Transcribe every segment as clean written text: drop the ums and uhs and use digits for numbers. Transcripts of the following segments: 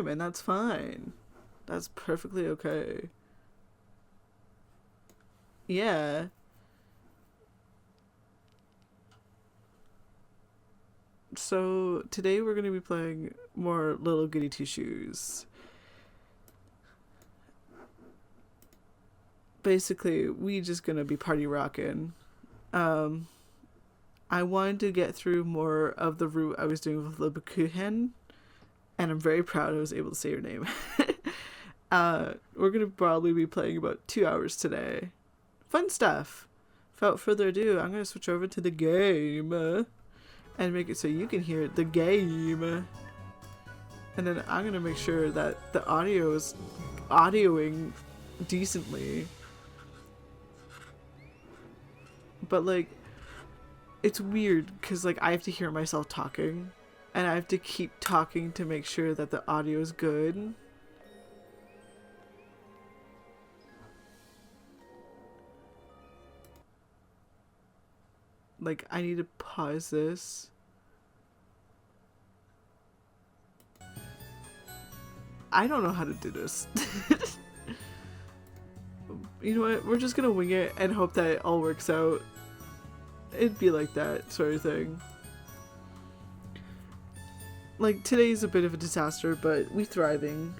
time, and that's fine. That's perfectly okay. Yeah. So today we're going to be playing more Little Goody Two Shoes. Basically, we just going to be party rocking. I wanted to get through more of the route I was doing with Lebecuhen, and I'm very proud I was able to say your name. We're going to probably be playing about 2 hours today. Fun stuff. Without further ado, I'm going to switch over to the game and make it so you can hear the game. And then I'm going to make sure that the audio is audioing decently. But like, it's weird because like I have to hear myself talking, and I have to keep talking to make sure that the audio is good. Like, I need to pause this. I don't know how to do this. You know what? We're just gonna wing it and hope that it all works out. It'd be like that sort of thing. Like, today's a bit of a disaster, but we thriving.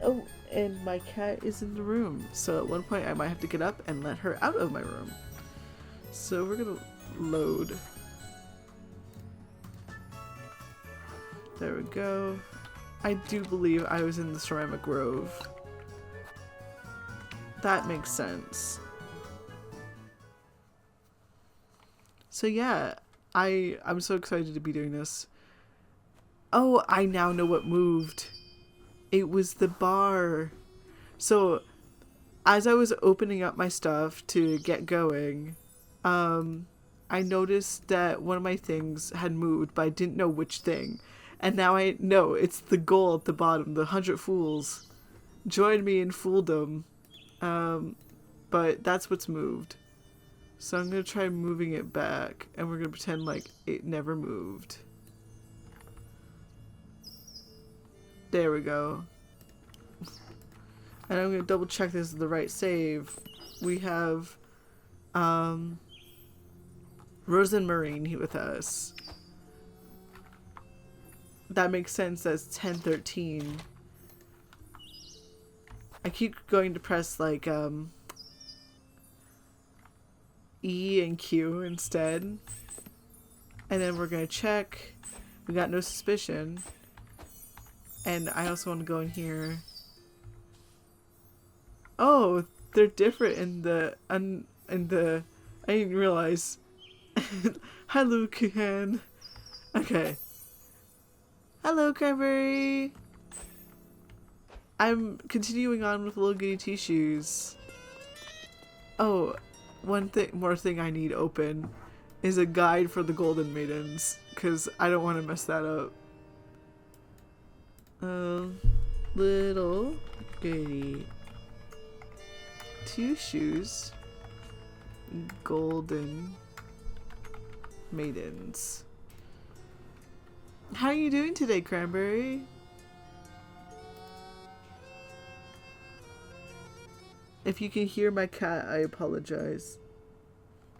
Oh, and my cat is in the room. So at one point I might have to get up and let her out of my room. So we're gonna load. There we go. I do believe I was in the Ceramic Grove. That makes sense. So yeah, I'm so excited to be doing this. Oh, I now know what moved. It was the bar. So as I was opening up my stuff to get going, I noticed that one of my things had moved, but I didn't know which thing. And now I know it's the goal at the bottom, the 100 fools. Join me in fooldom. But that's what's moved. So I'm going to try moving it back, and we're going to pretend like it never moved. There we go. And I'm going to double check this is the right save. We have Rosenmarine with us. That makes sense, that's 1013. I keep going to press like E and Q instead. And then we're gonna check. We got no suspicion. And I also want to go in here. Oh, they're different in the I didn't realize. Hello, Kuhan. Okay. Hello, Cranberry. I'm continuing on with Little Goody Two Shoes. Oh, one more thing I need open is a guide for the Golden Maidens, because I don't want to mess that up. Little Goody Two Shoes Golden Maidens. How are you doing today, Cranberry? If you can hear my cat, I apologize.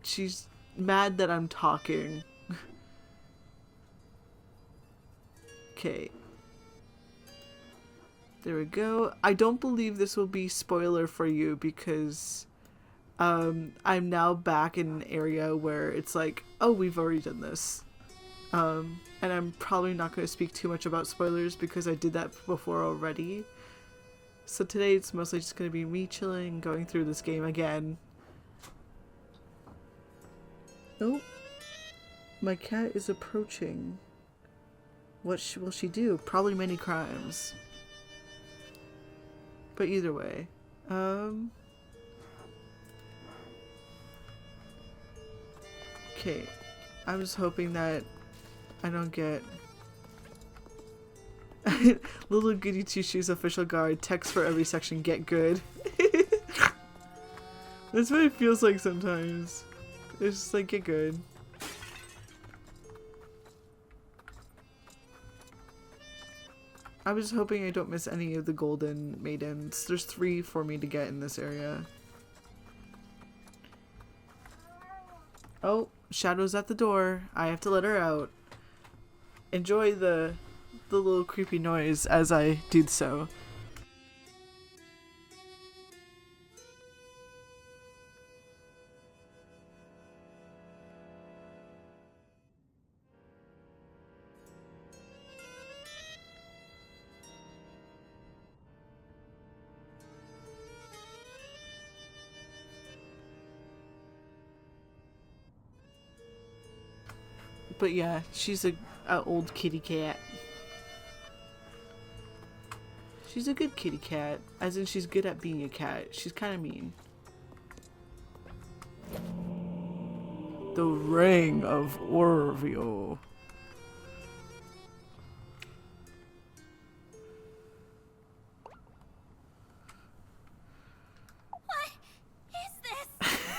She's mad that I'm talking. Okay. There we go. I don't believe this will be spoiler for you because I'm now back in an area where it's like, oh, we've already done this. And I'm probably not going to speak too much about spoilers because I did that before already. So today it's mostly just going to be me chilling, going through this game again. Oh, my cat is approaching. What will she do? Probably many crimes. But either way, okay, I'm just hoping that I don't get Little Goody Two Shoes official guide, text for every section, get good. That's what it feels like sometimes. It's just like, get good. I was hoping I don't miss any of the golden maidens. There's 3 for me to get in this area. Oh, Shadow's at the door. I have to let her out. Enjoy the little creepy noise as I do so. But yeah, she's a old kitty cat. She's a good kitty cat, as in she's good at being a cat. She's kind of mean. The Ring of Orville. What is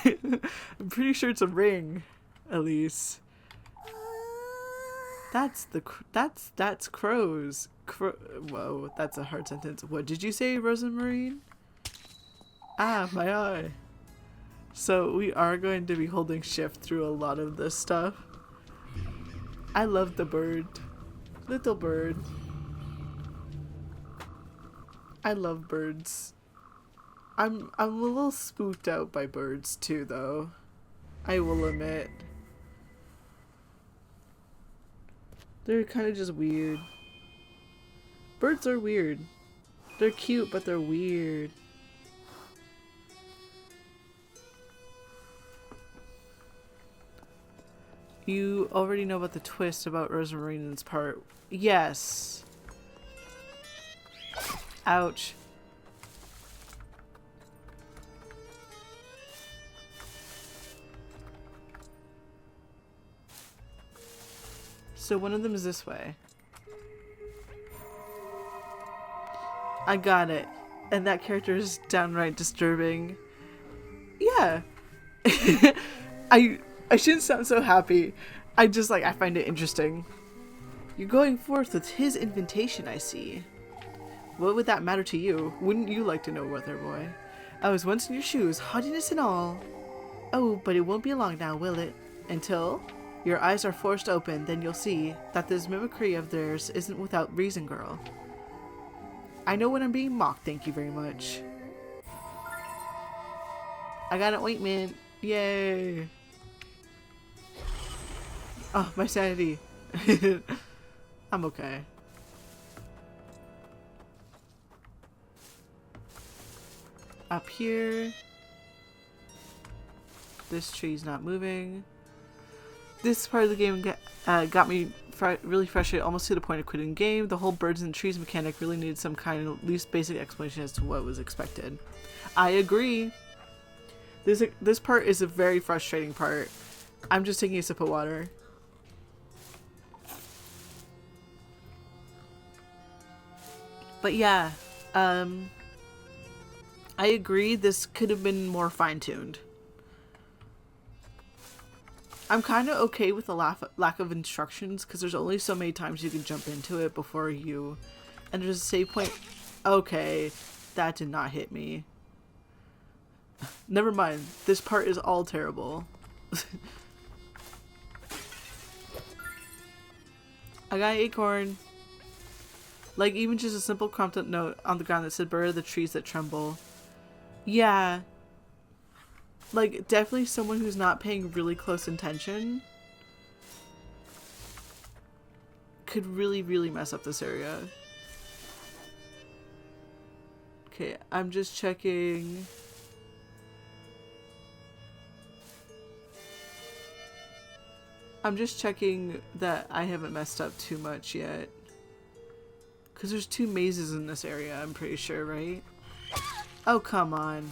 this? I'm pretty sure it's a ring, Elise. That's crows. Whoa, that's a hard sentence. What did you say, Rosamarine? Ah, my eye. So we are going to be holding shift through a lot of this stuff. I love the bird. Little bird. I love birds. I'm a little spooked out by birds too, though. I will admit. They're kind of just weird. Birds are weird. They're cute, but they're weird. You already know about the twist about Rosamarine's part. Yes. Ouch. So one of them is this way. I got it. And that character is downright disturbing. Yeah. I shouldn't sound so happy. I find it interesting. You're going forth with his invitation, I see. What would that matter to you? Wouldn't you like to know, Weather Boy? I was once in your shoes, haughtiness and all. Oh, but it won't be long now, will it? Until your eyes are forced open, then you'll see that this mimicry of theirs isn't without reason, girl. I know when I'm being mocked, thank you very much. I got an ointment. Yay. Oh, my sanity. I'm okay. Up here. This tree's not moving. This part of the game got me really frustrated, almost to the point of quitting the game. The whole birds and trees mechanic really needed some kind of at least basic explanation as to what was expected. I agree. This part is a very frustrating part. I'm just taking a sip of water. But yeah, I agree this could have been more fine-tuned. I'm kind of okay with the lack of instructions because there's only so many times you can jump into it before you... And there's a save point... Okay, that did not hit me. Never mind, this part is all terrible. I got an acorn. Like, even just a simple content note on the ground that said, "Bird of the trees that tremble." Yeah. Like, definitely someone who's not paying really close attention could really, really mess up this area. Okay, I'm just checking. I'm just checking that I haven't messed up too much yet. Because there's 2 mazes in this area, I'm pretty sure, right? Oh, come on.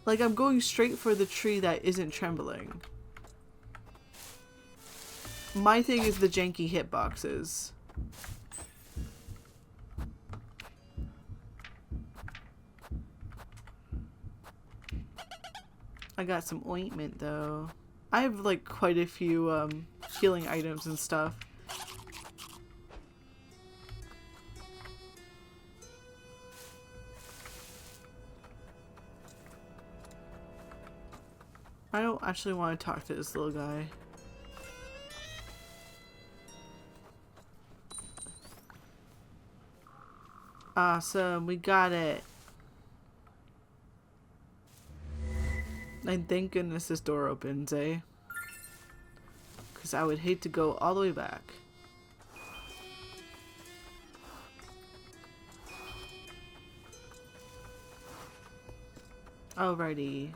Like, I'm going straight for the tree that isn't trembling. My thing is the janky hitboxes. I got some ointment, though. I have, like, quite a few, healing items and stuff. I don't actually want to talk to this little guy. Awesome, we got it. And thank goodness this door opens, eh? Because I would hate to go all the way back. Alrighty.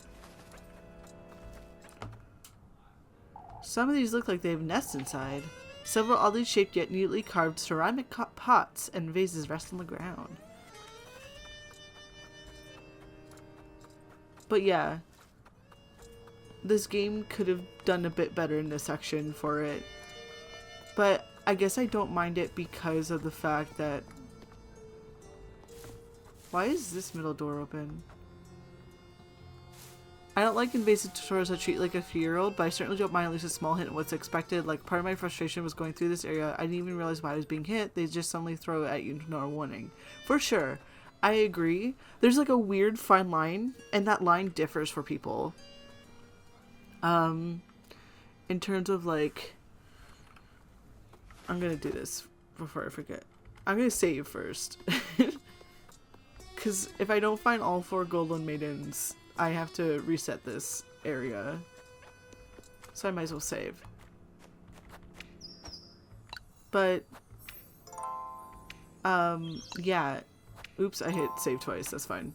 Some of these look like they have nests inside. Several oddly shaped yet neatly carved ceramic pots and vases rest on the ground. But yeah, this game could have done a bit better in this section for it. But I guess I don't mind it because of the fact that... Why is this middle door open? I don't like invasive tutorials that treat like a 3-year-old, but I certainly don't mind at least a small hint of what's expected. Like, part of my frustration was going through this area. I didn't even realize why I was being hit. They just suddenly throw it at you no warning. For sure. I agree. There's like a weird fine line, and that line differs for people. In terms of like... I'm gonna do this before I forget. I'm gonna save first. Because if I don't find all 4 golden maidens... I have to reset this area. So I might as well save. But, yeah. Oops, I hit save twice, that's fine.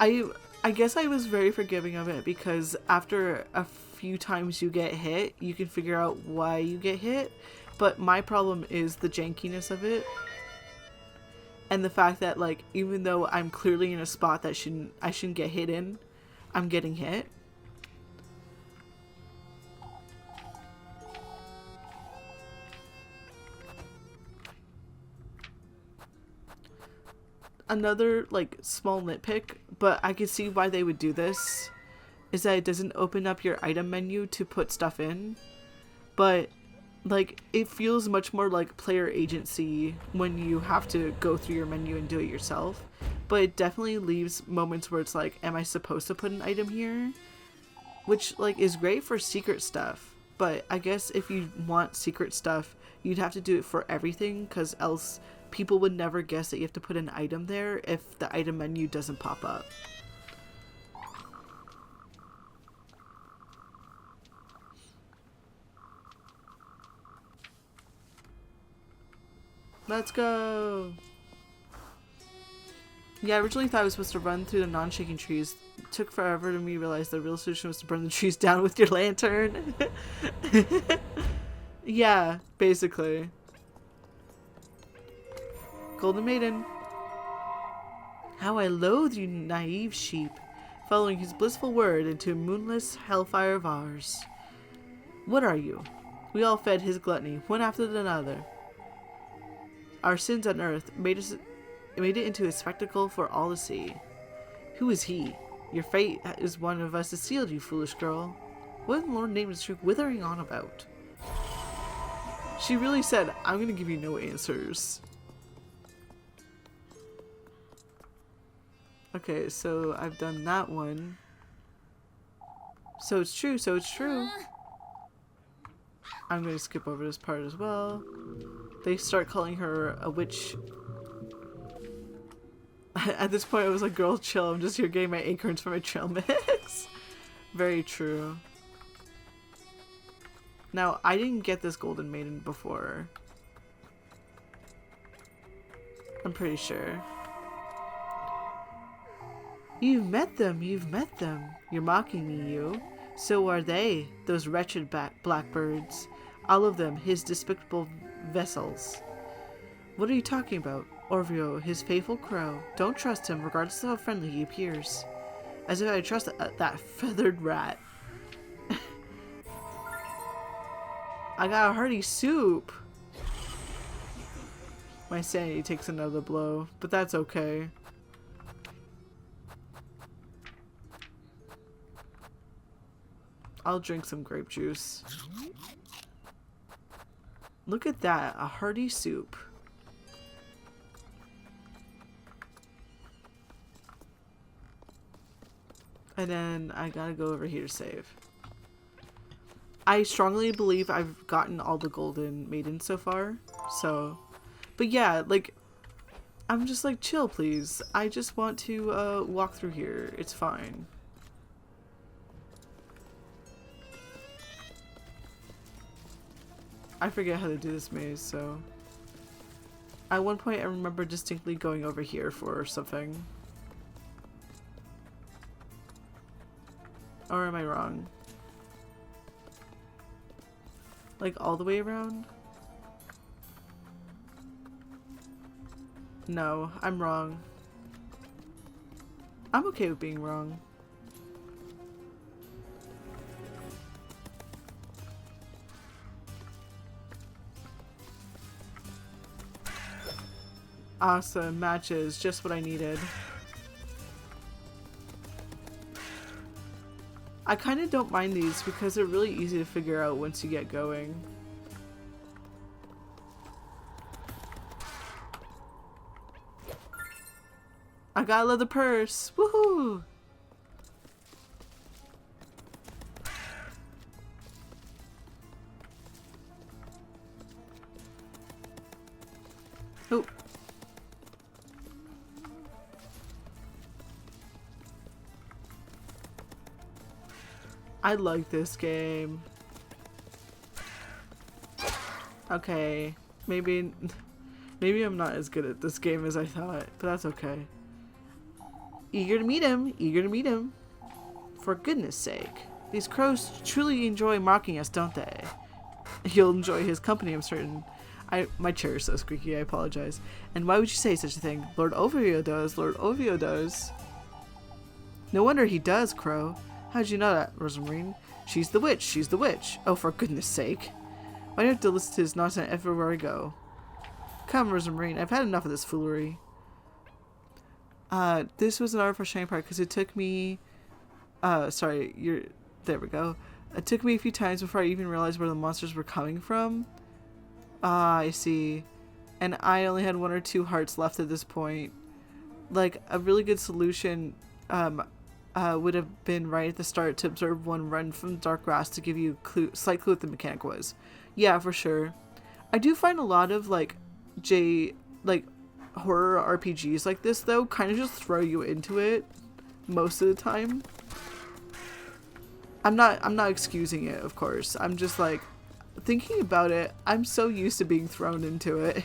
I guess I was very forgiving of it because after a few times you get hit, you can figure out why you get hit. But my problem is the jankiness of it. And the fact that, like, even though I'm clearly in a spot that I shouldn't get hit in, I'm getting hit. Another, like, small nitpick, but I can see why they would do this, is that it doesn't open up your item menu to put stuff in. But... like, it feels much more like player agency when you have to go through your menu and do it yourself. But it definitely leaves moments where it's like, am I supposed to put an item here? Which, like, is great for secret stuff. But I guess if you want secret stuff, you'd have to do it for everything, because else people would never guess that you have to put an item there if the item menu doesn't pop up. Let's go! Yeah, I originally thought I was supposed to run through the non-shaking trees. It took forever to me to realize the real solution was to burn the trees down with your lantern. Yeah, basically. Golden Maiden. How I loathe you, naive sheep, following his blissful word into a moonless hellfire of ours. What are you? We all fed his gluttony, one after another. Our sins on earth made it into a spectacle for all to see. Who is he? Your fate is one of us is sealed, you foolish girl. What in the Lord's name is she withering on about? She really said, I'm gonna give you no answers. Okay, so I've done that one. So it's true, so it's true. I'm gonna skip over this part as well. They start calling her a witch. At this point, I was like, girl, chill. I'm just here getting my acorns for my trail mix. Very true. Now, I didn't get this golden maiden before. I'm pretty sure. You've met them. You've met them. You're mocking me, you. So are they, those wretched blackbirds. All of them, his despicable vessels. What are you talking about? Orvio, his faithful crow. Don't trust him, regardless of how friendly he appears. As if I trust that feathered rat. I got a hearty soup. My sanity takes another blow, but that's okay. I'll drink some grape juice. Look at that, a hearty soup. And then I gotta go over here to save. I strongly believe I've gotten all the golden maidens so far. So, but yeah, like, I'm just like, chill please. I just want to walk through here. It's fine. I forget how to do this maze, so. At one point I remember distinctly going over here for something. Or am I wrong? Like all the way around? No, I'm wrong. I'm okay with being wrong. Awesome, matches, just what I needed. I kind of don't mind these because they're really easy to figure out once you get going. I got a leather purse! Woohoo! Oh. I like this game. Okay, maybe I'm not as good at this game as I thought, but that's okay. Eager to meet him, eager to meet him. For goodness sake. These crows truly enjoy mocking us, don't they? You'll enjoy his company, I'm certain. My chair is so squeaky, I apologize. And why would you say such a thing? Lord Ovio does, Lord Ovio does. No wonder he does, Crow. How'd you know that, Rosamarine? She's the witch, she's the witch. Oh, for goodness sake. Why do I have to listen to his nonsense everywhere I go? Come, Rosamarine, I've had enough of this foolery. This was an art for shining part because it took me, there we go. It took me a few times before I even realized where the monsters were coming from. Ah, I see. And I only had 1 or 2 hearts left at this point. Like, a really good solution, would have been right at the start to observe one run from dark grass to give you a slight clue what the mechanic was. Yeah, for sure. I do find a lot of, like, horror RPGs like this though kind of just throw you into it most of the time. I'm not excusing it, of course. I'm just like thinking about it. I'm so used to being thrown into it.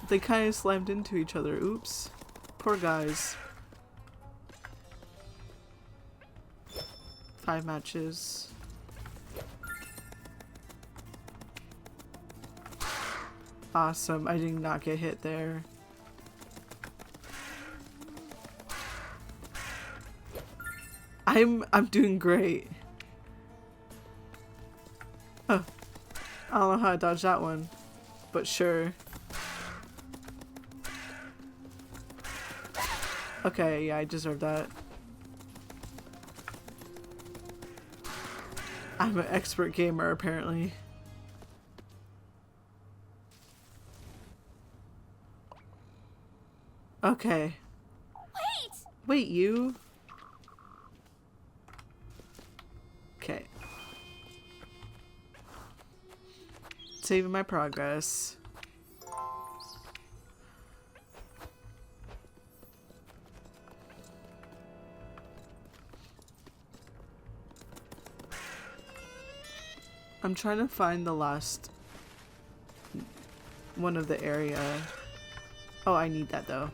They kind of slammed into each other. Oops. Poor guys. 5 matches. Awesome. I did not get hit there. I'm doing great. Oh. I don't know how I dodged that one, but sure. Okay, yeah, I deserve that. I'm an expert gamer, apparently. Okay. Wait, you? Okay. Saving my progress. I'm trying to find the last one of the area. Oh, I need that though.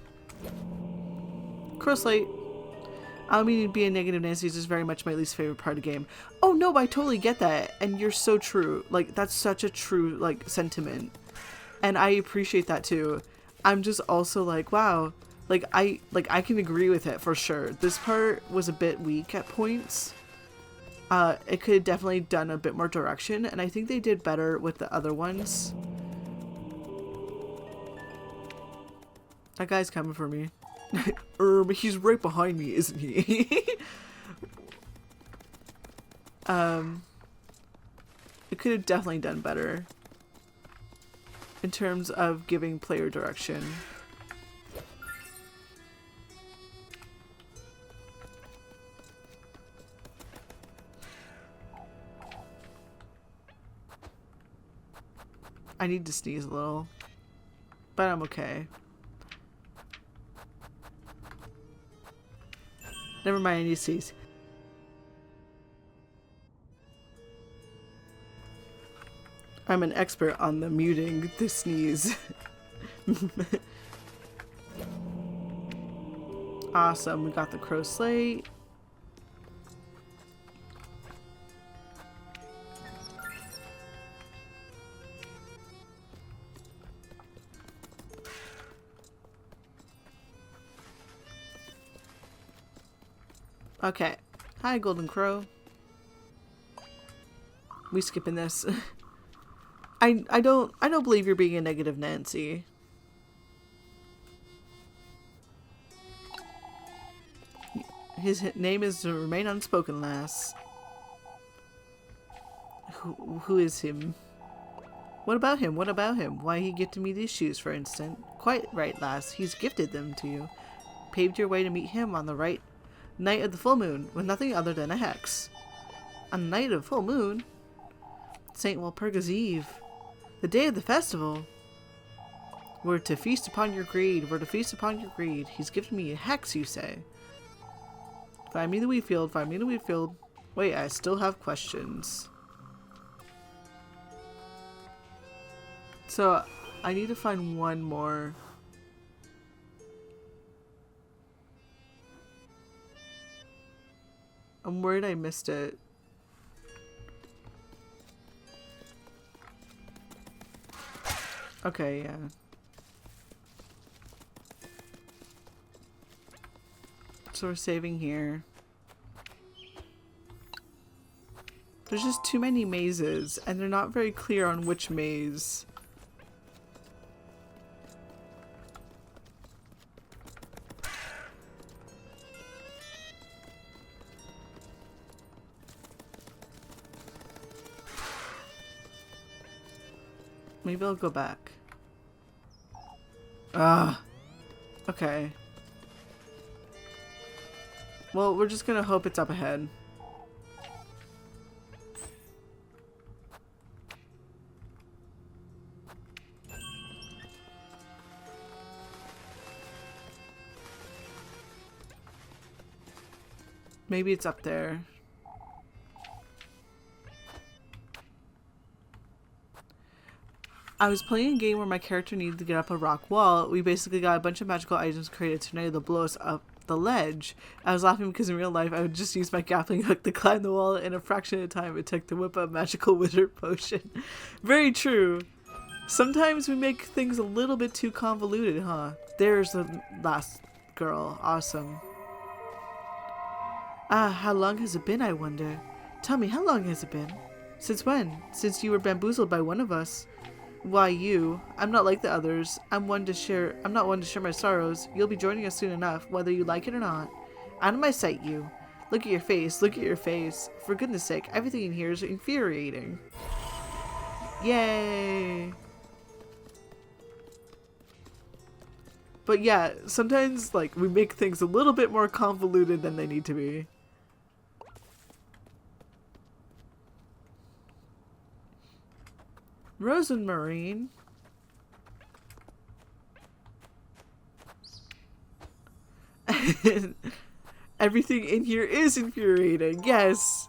Crow Slate. I don't mean to be a negative Nancy, it's just very much my least favorite part of the game. Oh no, I totally get that. And you're so true. Like, that's such a true, like, sentiment. And I appreciate that too. I'm just also like, wow. I can agree with it for sure. This part was a bit weak at points. It could have definitely done a bit more direction, and I think they did better with the other ones. That guy's coming for me. He's right behind me, isn't he? It could have definitely done better in terms of giving player direction. I need to sneeze a little, but I'm okay. Never mind, I need to sneeze. I'm an expert on the muting the sneeze. Awesome, we got the crow slate. Okay. Hi, Golden Crow. We skipping this. I don't believe you're being a negative Nancy. His name is to remain unspoken, lass. Who is him? What about him? What about him? Why he gifted me these shoes, for instance? Quite right, lass. He's gifted them to you. Paved your way to meet him on the right night of the full moon, with nothing other than a hex. On the night of full moon? St. Walpurga's Eve. The day of the festival. We're to feast upon your greed. We're to feast upon your greed. He's gifted me a hex, you say. Find me the wheat field. Find me the wheat field. Wait, I still have questions. So, I need to find one more. I'm worried I missed it. Okay, yeah. So we're saving here. There's just too many mazes, and they're not very clear on which maze. Maybe I'll go back. Ah. Okay. Well, we're just gonna hope it's up ahead. Maybe it's up there. I was playing a game where my character needed to get up a rock wall. We basically got a bunch of magical items created to tornado to blow us up the ledge. I was laughing because in real life I would just use my grappling hook to climb the wall in a fraction of the time it took to whip up a magical wizard potion. Very true. Sometimes we make things a little bit too convoluted, huh? There's the last girl. Awesome. Ah, how long has it been, I wonder? Tell me, how long has it been? Since when? Since you were bamboozled by one of us. Why you? I'm not like the others. I'm not one to share my sorrows. You'll be joining us soon enough, whether you like it or not. Out of my sight, you. Look at your face. Look at your face. For goodness sake, everything in here is infuriating. Yay! But yeah, sometimes like we make things a little bit more convoluted than they need to be. Rosenmarine. Everything in here is infuriating. Yes.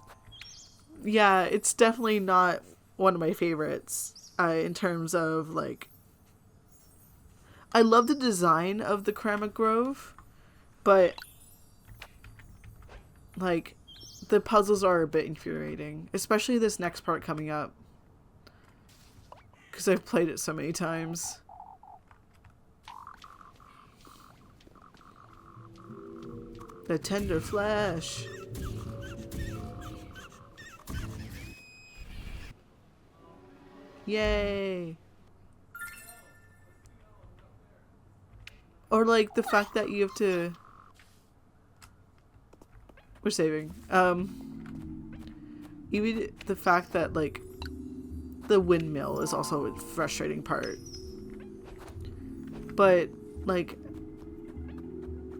Yeah, it's definitely not one of my favorites in terms of like I love the design of the Kramik Grove, but like the puzzles are a bit infuriating, especially this next part coming up. Because I've played it so many times. The tender flesh. Yay. Or like the fact that you have to... We're saving. Even the fact that, like, the windmill is also a frustrating part. But, like,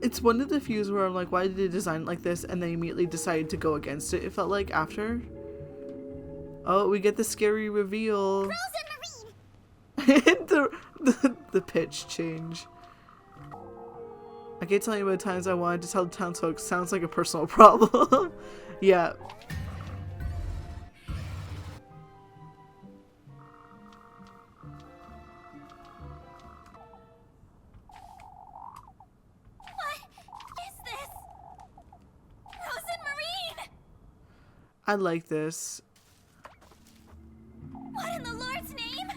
it's one of the few where I'm like, why did they design it like this? And they immediately decided to go against it, it felt like, after. Oh, we get the scary reveal. the pitch change. I can't tell you about times I wanted to tell the townsfolk. Sounds like a personal problem. Yeah. I like this. What in the Lord's name?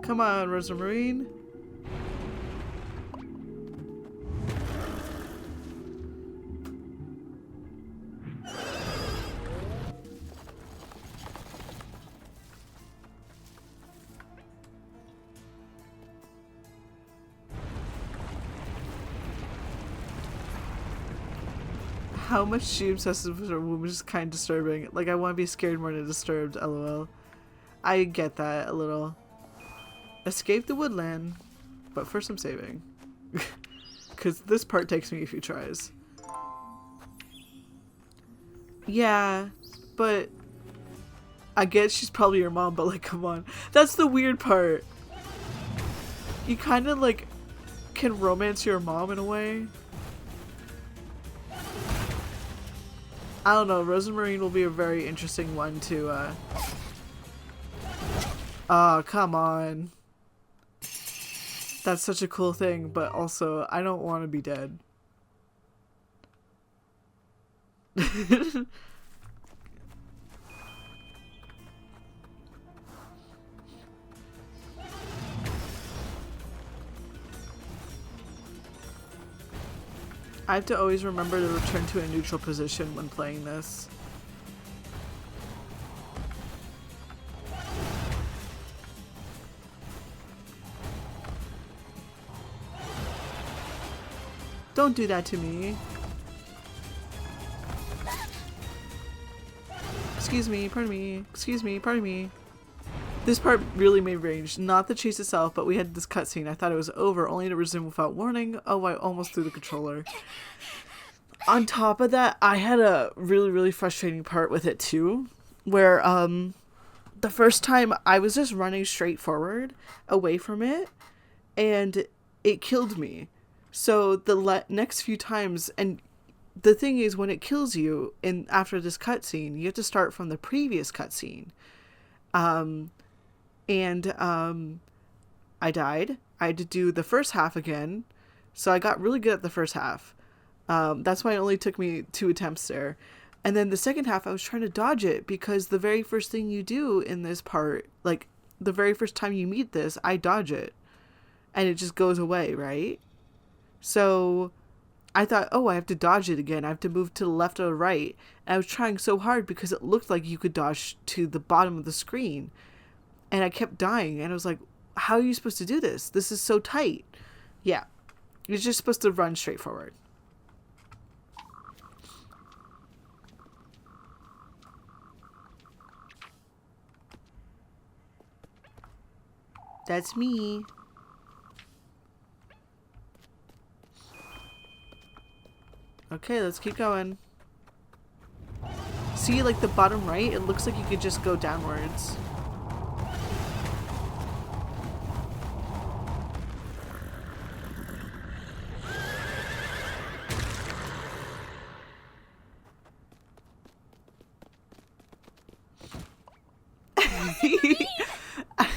Come on, Rosamarine. How much she obsessive with her womb is kind of disturbing. Like, I want to be scared more than disturbed, lol. I get that a little. Escape the woodland, but first I'm saving. Because this part takes me a few tries. Yeah, but I guess she's probably your mom, but like, come on. That's the weird part. You kind of like can romance your mom in a way. I don't know, Rosamarine will be a very interesting one to, oh, come on. That's such a cool thing, but also, I don't want to be dead. I have to always remember to return to a neutral position when playing this. Don't do that to me. Excuse me, pardon me, excuse me, pardon me. This part really made range. Not the chase itself, but we had this cutscene. I thought it was over, only to resume without warning. Oh, I almost threw the controller. On top of that, I had a really frustrating part with it too, where the first time I was just running straight forward away from it, and it killed me. So the next few times, and the thing is, when it kills you in after this cutscene, you have to start from the previous cutscene. I died. I had to do the first half again, so I got really good at the first half. That's why it only took me 2 attempts there. And then the second half, I was trying to dodge it, because the very first thing you do in this part, like, the very first time you meet this, I dodge it. And it just goes away, right? So I thought, oh, I have to dodge it again. I have to move to the left or the right. And I was trying so hard because it looked like you could dodge to the bottom of the screen. And I kept dying. And I was like, how are you supposed to do this? This is so tight. Yeah. You're just supposed to run straight forward. That's me. Okay, let's keep going. See, like the bottom right, it looks like you could just go downwards.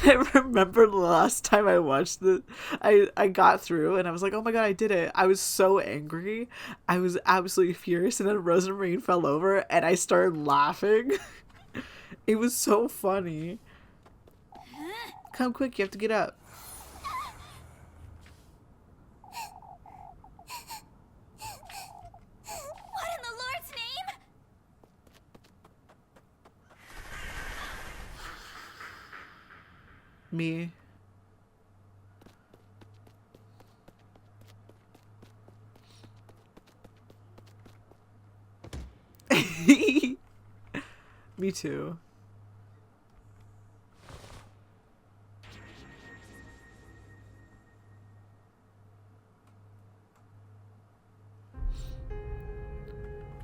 I remember the last time I watched it, I got through and I was like, oh my god, I did it. I was so angry. I was absolutely furious, and then Rosamarine fell over and I started laughing. It was so funny. Come quick, you have to get up. What in the Lord's name? Me. me too.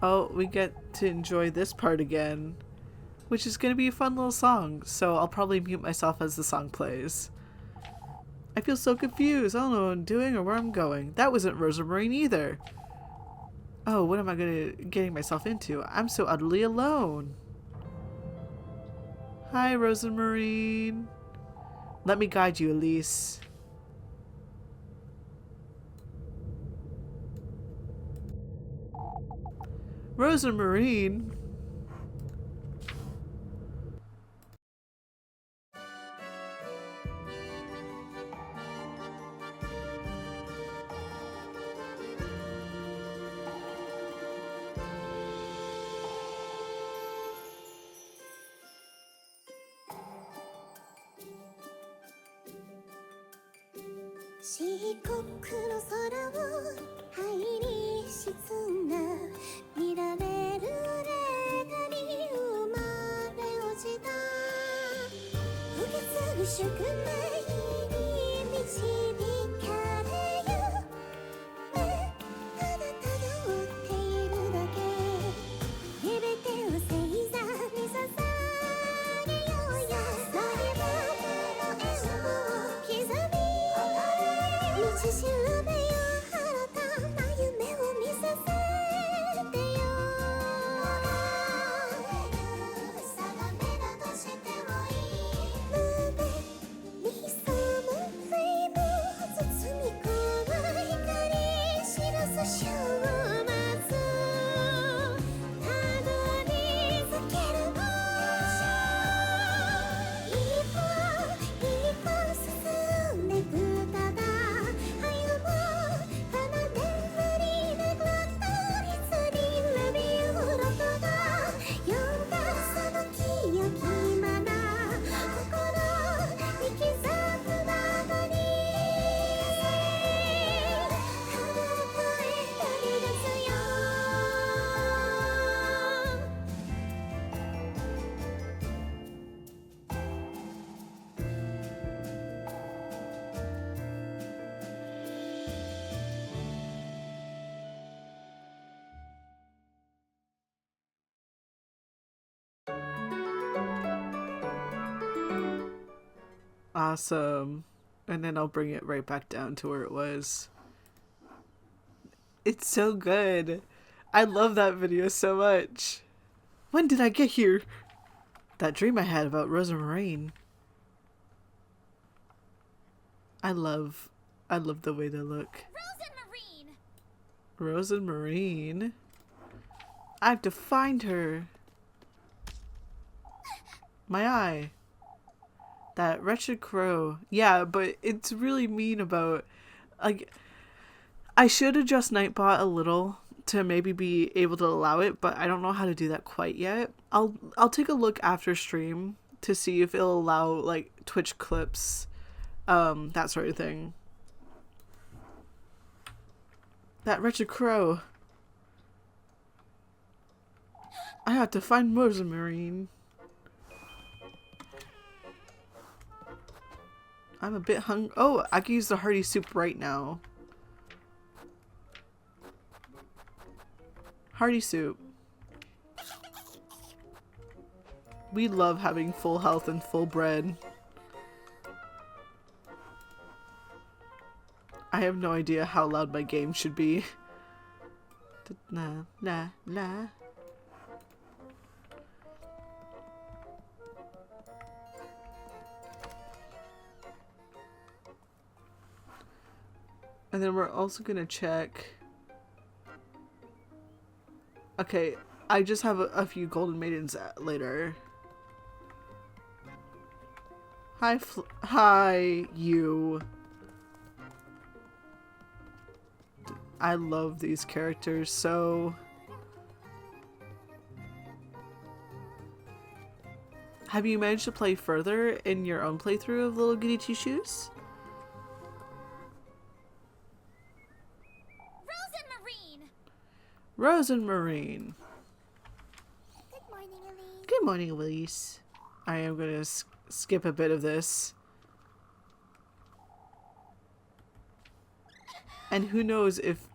Oh, we get to enjoy this part again, which is going to be a fun little song, so I'll probably mute myself as the song plays. I feel so confused. I don't know what I'm doing or where I'm going. That wasn't Rosa Marine either. Oh, what am I getting myself into? I'm so utterly alone. Hi, Rosa Marine. Let me guide you, Elise. Rosa Marine? Awesome. And then I'll bring it right back down to where it was. It's so good. I love that video so much. When did I get here? That dream I had about Rosa Marine. I love the way they look. Rosa Marine! Rosa Marine? I have to find her. My eye. That wretched crow. Yeah, but it's really mean about, like, I should adjust Nightbot a little to maybe be able to allow it, but I don't know how to do that quite yet. I'll take a look after stream to see if it'll allow, like, Twitch clips, that sort of thing. That wretched crow. I have to find Rosa Marine. I'm a bit hungry. Oh, I can use the hearty soup right now. Hearty soup. We love having full health and full bread. I have no idea how loud my game should be. La la la. And then we're also gonna check. Okay, I just have a few golden maidens later. Hi, you. I love these characters so. Have you managed to play further in your own playthrough of Little Goody Two Shoes? Rose and Marine! Rose and Marine. Good morning, Good morning, Elise. I am going to skip a bit of this. And who knows if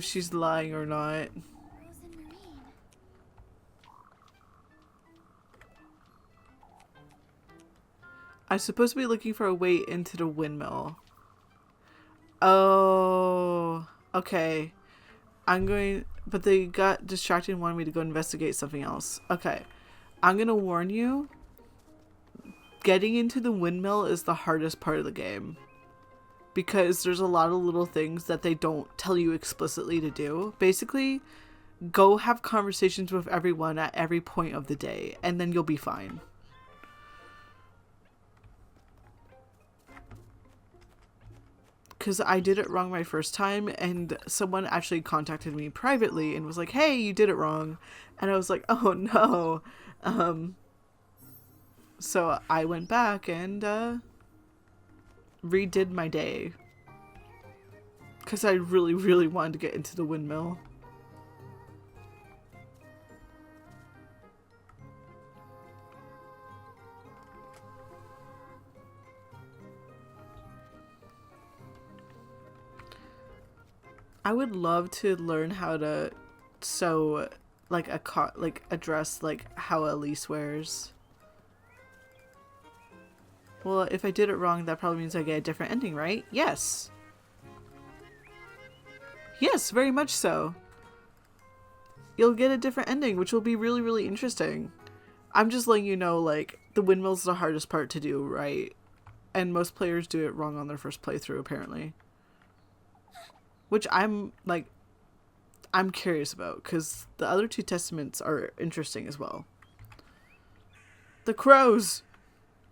she's lying or not. I'm supposed to be looking for a way into the windmill. Oh, okay. But they got distracted and wanted me to go investigate something else. Okay. I'm gonna warn you. Getting into the windmill is the hardest part of the game. Because there's a lot of little things that they don't tell you explicitly to do. Basically, go have conversations with everyone at every point of the day, and then you'll be fine. Because I did it wrong my first time, and someone actually contacted me privately and was like, hey, you did it wrong. And I was like, oh no. So I went back and redid my day. Because I really, really wanted to get into the windmill. I would love to learn how to sew like a dress like how Elise wears. Well, if I did it wrong, that probably means I get a different ending, right? Yes. Yes, very much so. You'll get a different ending, which will be really, really interesting. I'm just letting you know, like, the windmill's the hardest part to do, right? And most players do it wrong on their first playthrough, apparently. Which I'm curious about, because the other two testaments are interesting as well. The crows!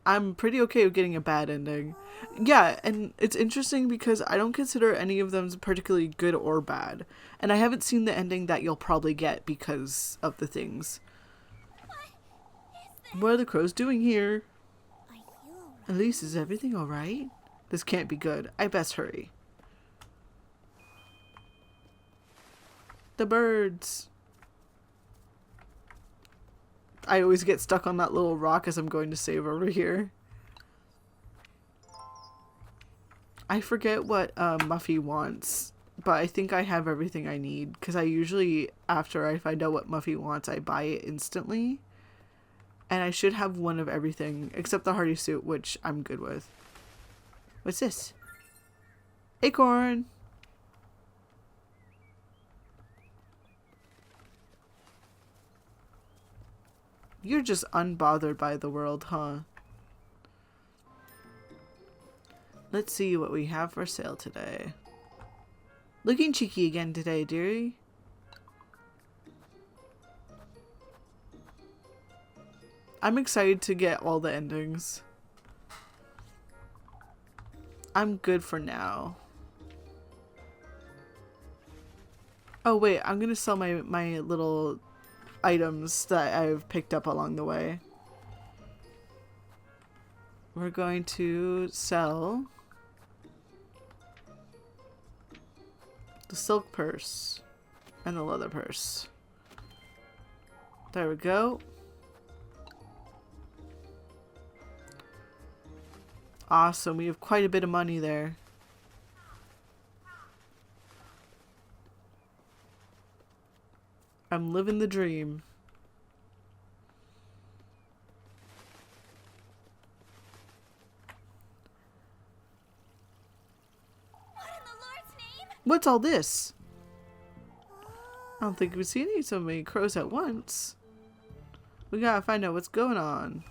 I'm pretty okay with getting a bad ending. Yeah, and it's interesting because I don't consider any of them particularly good or bad. And I haven't seen the ending that you'll probably get because of the things. What are the crows doing here? Elise, is everything alright? This can't be good. I best hurry. The birds. I always get stuck on that little rock as I'm going to save over here. I forget what Muffy wants, but I think I have everything I need, because I usually, after I find out what Muffy wants, I buy it instantly. And I should have one of everything, except the Hardy suit, which I'm good with. What's this? Acorn! You're just unbothered by the world, huh? Let's see what we have for sale today. Looking cheeky again today, dearie. I'm excited to get all the endings. I'm good for now. Oh wait, I'm gonna sell my little items that I've picked up along the way. We're going to sell the silk purse and the leather purse. There we go. Awesome, we have quite a bit of money there. I'm living the dream. What in the Lord's name? What's all this? I don't think we've seen so many crows at once. We gotta find out what's going on.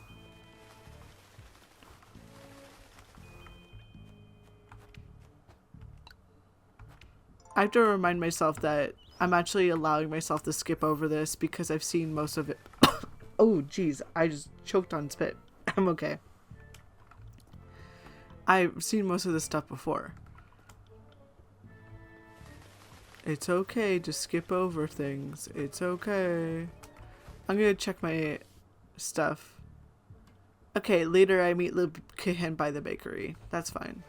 I have to remind myself that I'm actually allowing myself to skip over this because I've seen most of it. Oh, geez. I just choked on spit. I'm okay. I've seen most of this stuff before. It's okay to skip over things. It's okay. I'm gonna check my stuff. Okay, later I meet Lil Kihin by the bakery. That's fine.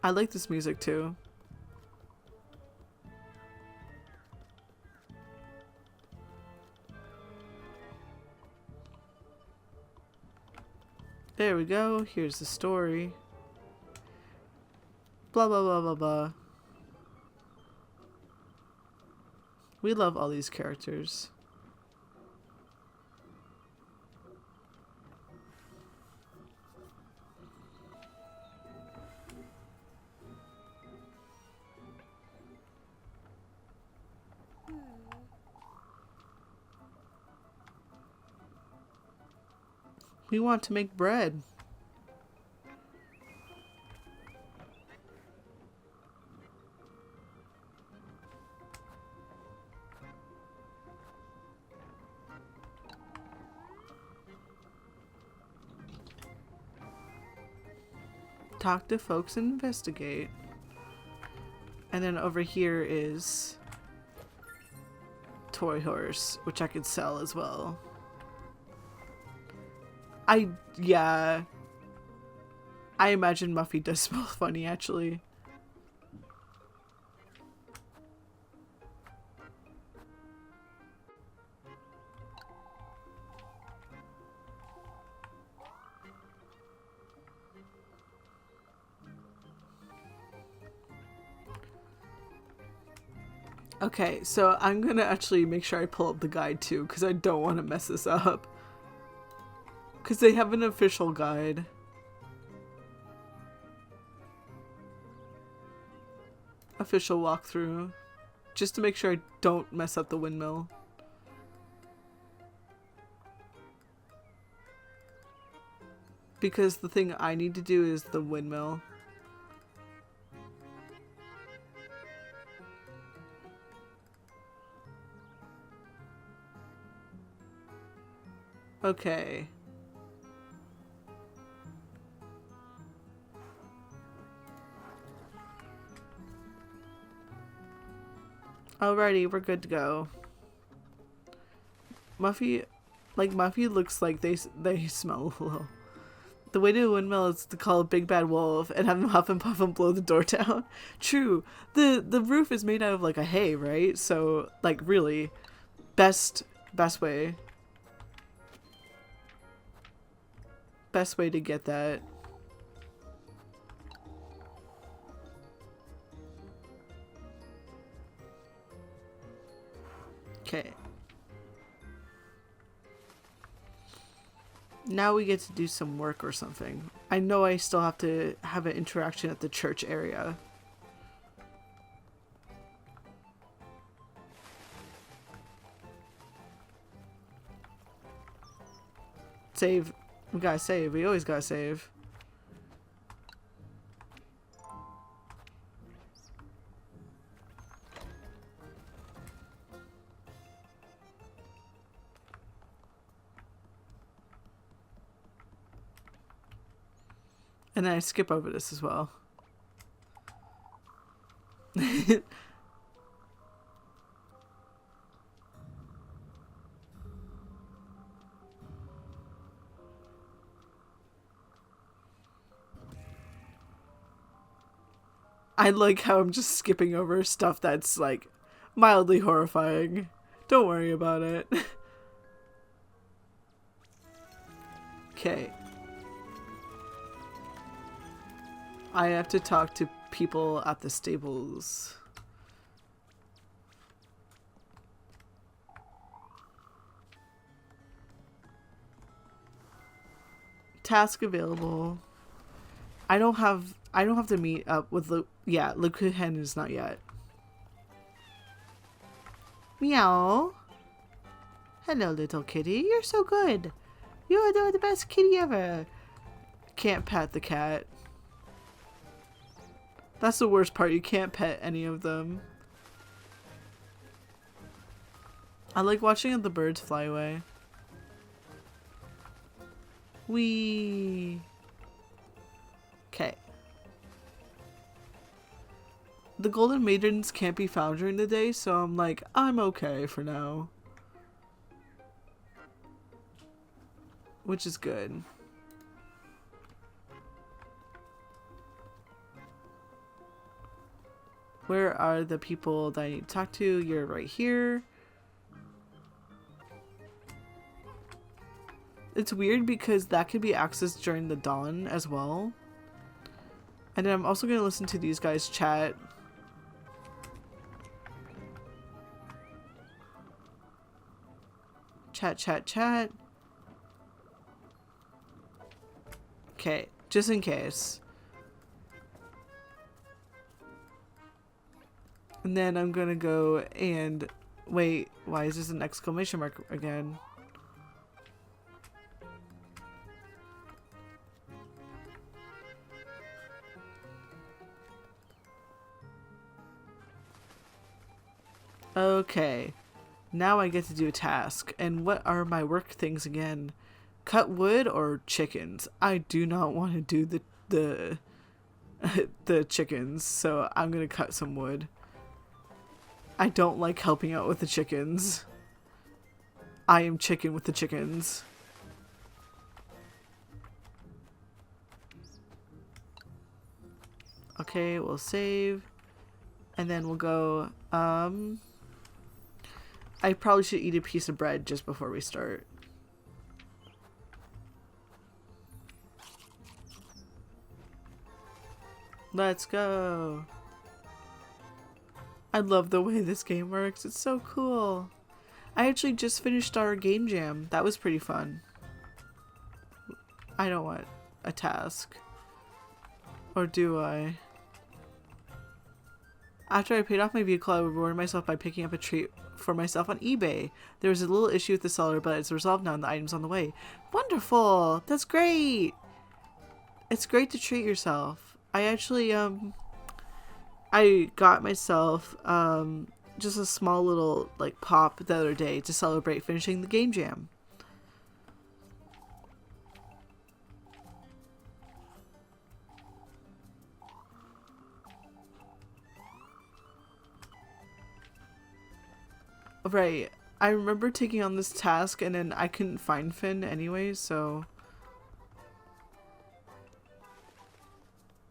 I like this music too. There we go. Here's the story. Blah, blah, blah, blah, blah. We love all these characters. We want to make bread. Talk to folks and investigate. And then over here is Toy Horse, which I could sell as well. Yeah. I imagine Muffy does smell funny, actually. Okay, so I'm gonna actually make sure I pull up the guide too, because I don't want to mess this up. Because they have an official guide. Official walkthrough. Just to make sure I don't mess up the windmill. Because the thing I need to do is the windmill. Okay. Alrighty, we're good to go. Muffy looks like they smell a little. The way to a windmill is to call a big bad wolf and have him huff and puff and blow the door down. True. The roof is made out of like a hay, right? So like really, best way. Best way to get that. Okay. Now we get to do some work or something. I know I still have to have an interaction at the church area. Save. We gotta save. We always gotta save. And then I skip over this as well. I like how I'm just skipping over stuff that's like mildly horrifying. Don't worry about it. Okay. I have to talk to people at the stables. Task available. I don't have to meet up with Luke. Yeah, Luke Hen is not yet. Meow. Hello, little kitty. You're so good. You're the best kitty ever. Can't pet the cat. That's the worst part. You can't pet any of them. I like watching the birds fly away. Whee. Okay. The golden maidens can't be found during the day, so I'm like, I'm okay for now. Which is good. Where are the people that I need to talk to? You're right here. It's weird because that could be accessed during the dawn as well. And then I'm also going to listen to these guys chat. Chat. Okay, just in case. And then I'm gonna go and wait, why is this an exclamation mark again? Okay, now I get to do a task. And what are my work things again? Cut wood or chickens? I do not want to do the the chickens, so I'm gonna cut some wood. I don't like helping out with the chickens. I am chicken with the chickens. Okay, we'll save. And then we'll go, I probably should eat a piece of bread just before we start. Let's go. I love the way this game works. It's so cool. I actually just finished our game jam. That was pretty fun. I don't want a task. Or do I? After I paid off my vehicle, I rewarded myself by picking up a treat for myself on eBay. There was a little issue with the seller, but it's resolved now and the item's on the way. Wonderful! That's great! It's great to treat yourself. I actually, I got myself, just a small little, like, pop the other day to celebrate finishing the game jam. Right. I remember taking on this task and then I couldn't find Finn anyway, so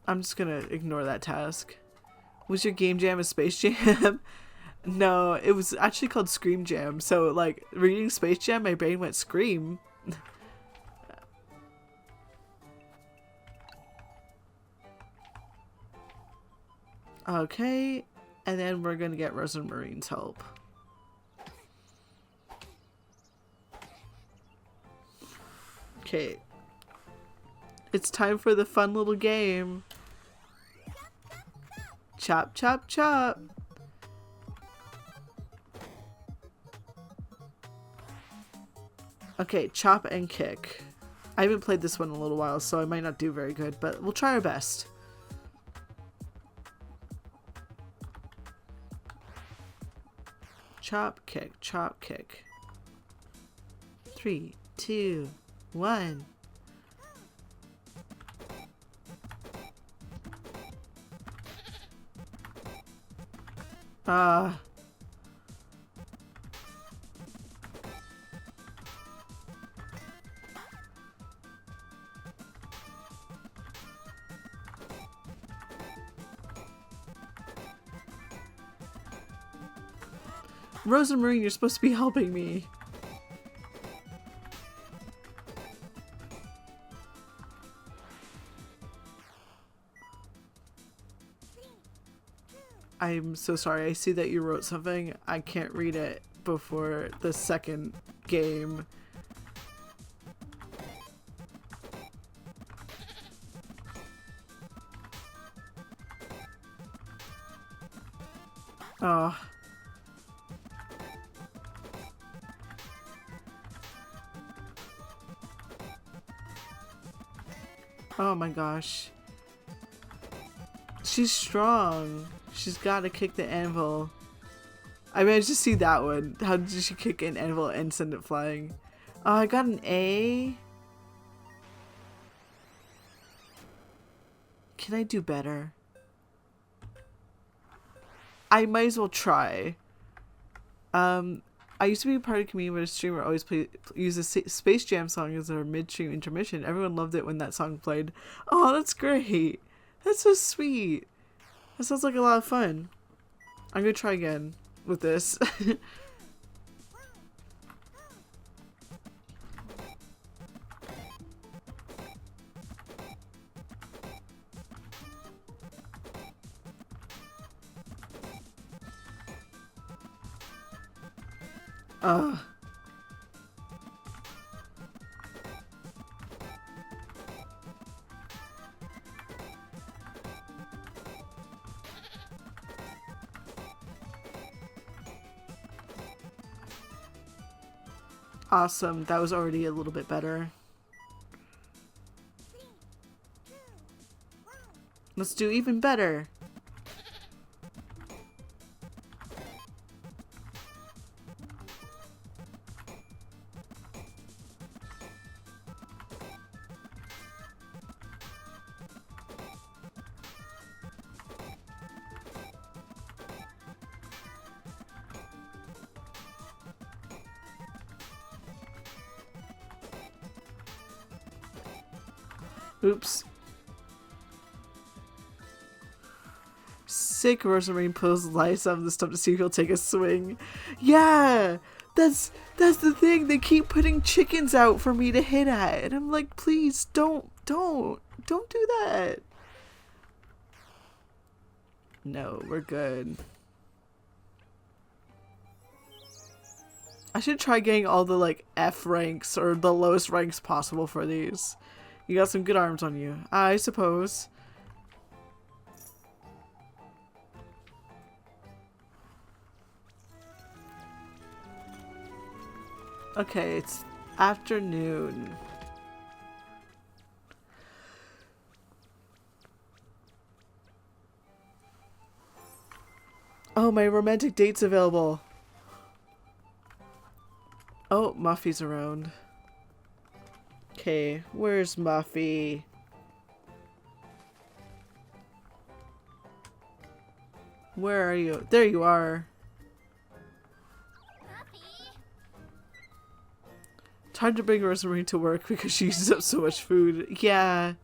I'm just gonna ignore that task. Was your game jam a Space Jam? No, it was actually called Scream Jam. So, like, reading Space Jam, my brain went Scream. Okay, and then we're gonna get Rosamarine's help. Okay. It's time for the fun little game. Chop, chop, chop. Okay, chop and kick. I haven't played this one in a little while, so I might not do very good, but we'll try our best. Chop, kick, chop, kick. 3, 2, 1. Rosamarine, you're supposed to be helping me. I'm so sorry. I see that you wrote something. I can't read it before the second game. Oh. Oh my gosh. She's strong. She's got to kick the anvil. I managed to see that one. How did she kick an anvil and send it flying? Oh, I got an A. Can I do better? I might as well try. I used to be a part of a community where a streamer always use a Space Jam song as their midstream intermission. Everyone loved it when that song played. Oh, that's great. That's so sweet. That sounds like a lot of fun. I'm gonna try again with this. Ugh. Awesome. That was already a little bit better. Let's do even better. Oops. Sick. Rosemary pulls lights out of the stuff to see if he'll take a swing. Yeah! That's the thing. They keep putting chickens out for me to hit at. And I'm like, please don't do that. No, we're good. I should try getting all the like F ranks or the lowest ranks possible for these. You got some good arms on you, I suppose. Okay, it's afternoon. Oh, my romantic date's available. Oh, Muffy's around. Okay, where's Muffy? Where are you? There you are. Time to bring Rosemary to work because she uses up so much food. Yeah.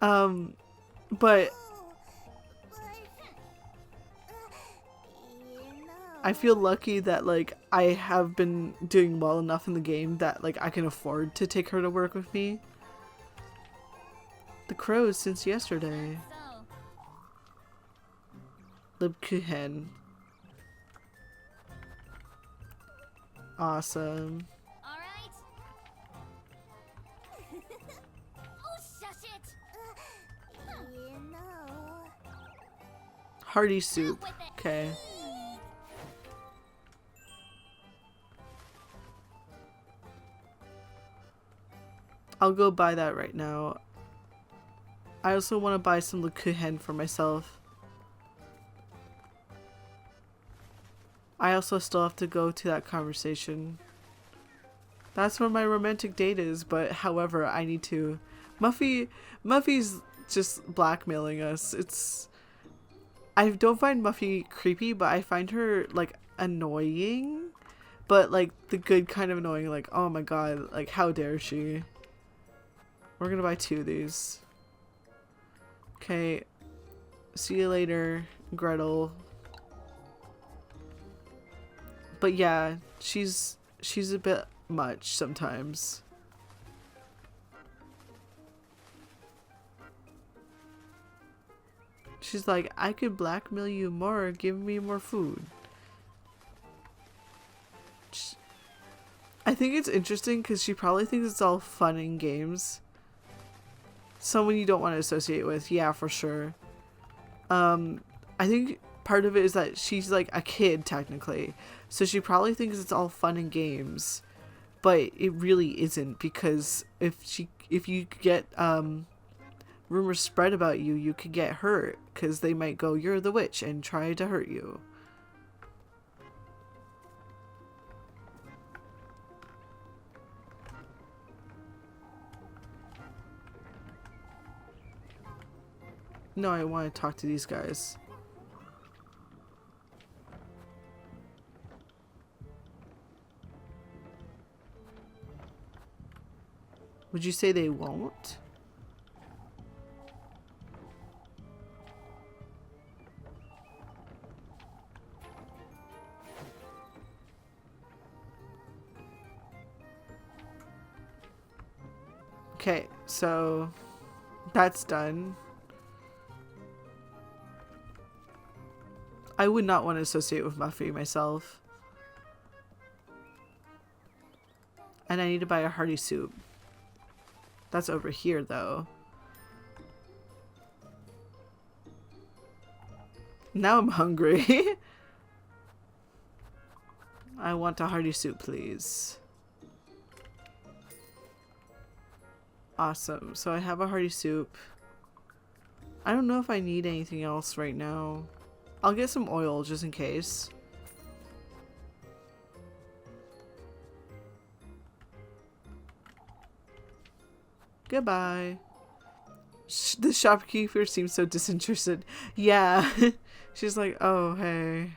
But I feel lucky that like I have been doing well enough in the game that like I can afford to take her to work with me. The crows since yesterday. Libkuchen. Awesome. Hearty soup. Okay. I'll go buy that right now. I also want to buy some Libkuchen for myself. I also still have to go to that conversation. That's where my romantic date is, but however, I need to. Muffy's just blackmailing us. I don't find Muffy creepy, but I find her like annoying, but like the good kind of annoying, like oh my god, like how dare she. We're gonna buy 2 of these. Okay, see you later, Gretel. But yeah, she's a bit much sometimes. She's like, I could blackmail you more, give me more food. I think it's interesting because she probably thinks it's all fun and games. Someone you don't want to associate with, yeah, for sure. I think part of it is that she's like a kid technically, so she probably thinks it's all fun and games, but it really isn't, because if you get rumors spread about you, you could get hurt because they might go, you're the witch, and try to hurt you. No, I want to talk to these guys. Would you say they won't? Okay, so that's done. I would not want to associate with Muffy myself. And I need to buy a hearty soup. That's over here, though. Now I'm hungry. I want a hearty soup, please. Awesome. So I have a hearty soup. I don't know if I need anything else right now. I'll get some oil just in case. Goodbye. The shopkeeper seems so disinterested. Yeah. She's like, oh, hey.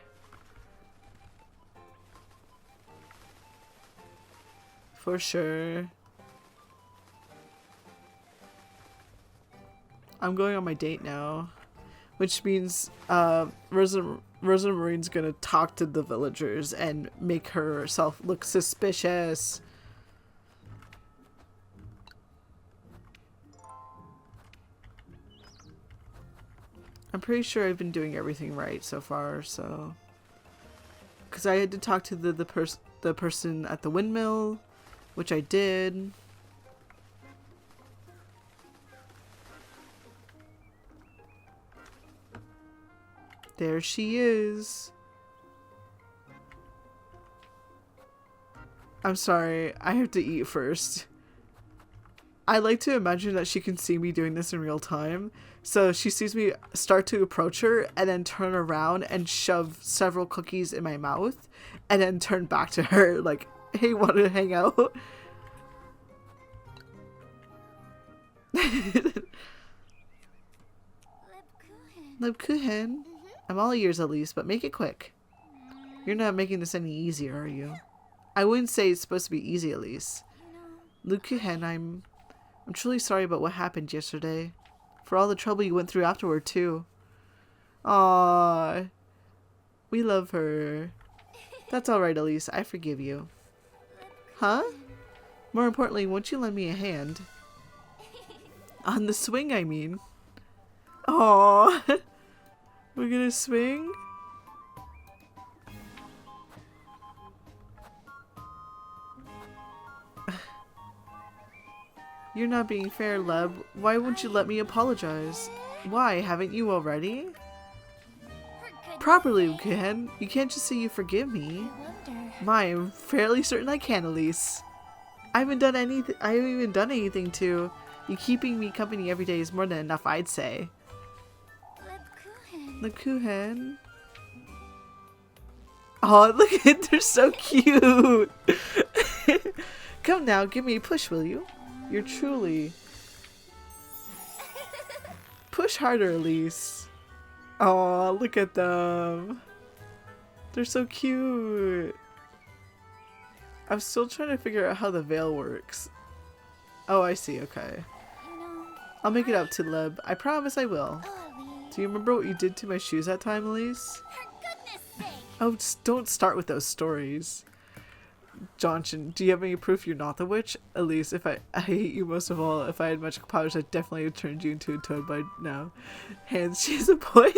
For sure. I'm going on my date now. Which means Rosa Marine's gonna talk to the villagers and make herself look suspicious. I'm pretty sure I've been doing everything right so far, so... Because I had to talk to the person at the windmill, which I did. There she is. I'm sorry, I have to eat first. I like to imagine that she can see me doing this in real time. So she sees me start to approach her and then turn around and shove several cookies in my mouth and then turn back to her like, hey, want to hang out? Lebkuchen. I'm all ears at least, but make it quick. You're not making this any easier, are you? I wouldn't say it's supposed to be easy at least. Lebkuchen, I'm truly sorry about what happened yesterday. For all the trouble you went through afterward, too. Aww. We love her. That's alright, Elise. I forgive you. Huh? More importantly, won't you lend me a hand? On the swing, I mean. Aww. We're gonna swing? You're not being fair, Leb. Why won't you let me apologize? Why, haven't you already? Properly, Ken. You can't just say you forgive me. My, I'm fairly certain I can, Elise. I haven't even done anything to. You keeping me company every day is more than enough, I'd say. Lebkuchen. Oh, look at it, they're so cute. Come now, give me a push, will you? You're truly... Push harder, Elise. Oh, look at them. They're so cute. I'm still trying to figure out how the veil works. Oh, I see, okay. I'll make it up to Leb. I promise I will. Do you remember what you did to my shoes that time, Elise? Oh, just don't start with those stories. Johnson, do you have any proof you're not the witch? Elise, I hate you most of all. If I had much powers, I'd definitely have turned you into a toad by now. Hans, she's a boy?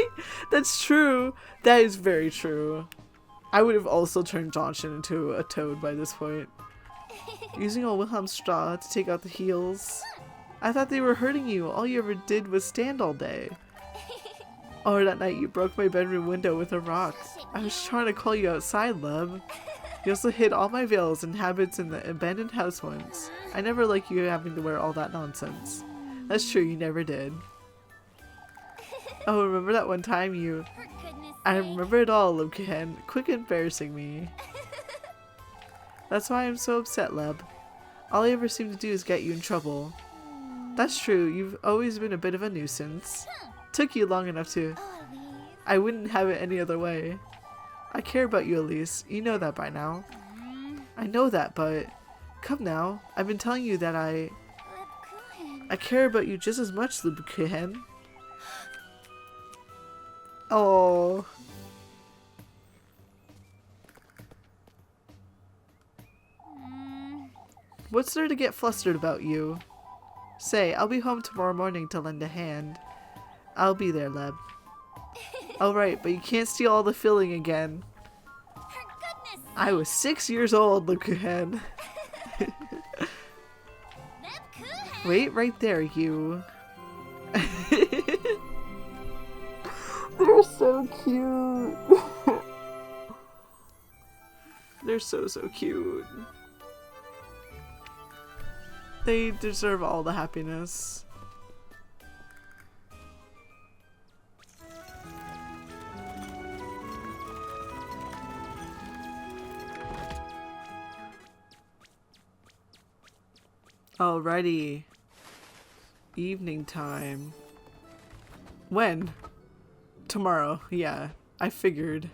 That's true. That is very true. I would have also turned Johnson into a toad by this point. Using old Wilhelm's straw to take out the heels. I thought they were hurting you. All you ever did was stand all day. Or that night you broke my bedroom window with a rock. I was trying to call you outside, Leb. You also hid all my veils and habits in the abandoned house once. I never liked you having to wear all that nonsense. That's true, you never did. Oh, remember that one time you... I remember it all, Lebkuchen. Quit embarrassing me. That's why I'm so upset, Leb. All I ever seem to do is get you in trouble. That's true, you've always been a bit of a nuisance. Took you long enough to... I wouldn't have it any other way. I care about you, Elise. You know that by now. I know that, but... Come now. I've been telling you that I care about you just as much, Lebkuchen. Oh. What's there to get flustered about you? Say, I'll be home tomorrow morning to lend a hand. I'll be there, Leb. Alright, but you can't steal all the filling again. I was 6 years old, Lebkuchen. Wait right there, you. They're so cute. They're so cute. They deserve all the happiness. Alrighty. Evening time. When? Tomorrow. Yeah, I figured.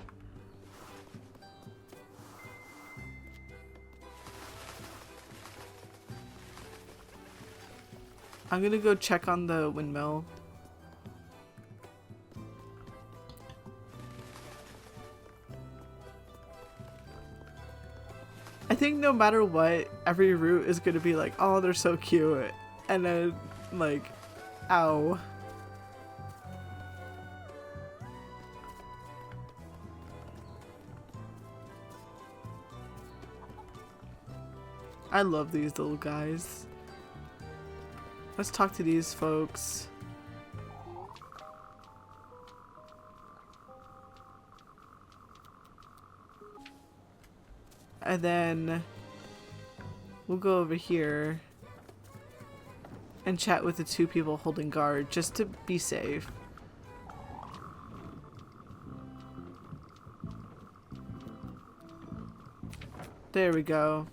I'm gonna go check on the windmill. I think no matter what, every route is gonna be like, oh, they're so cute. And then, like, ow. I love these little guys. Let's talk to these folks. And then we'll go over here and chat with the two people holding guard just to be safe. There we go.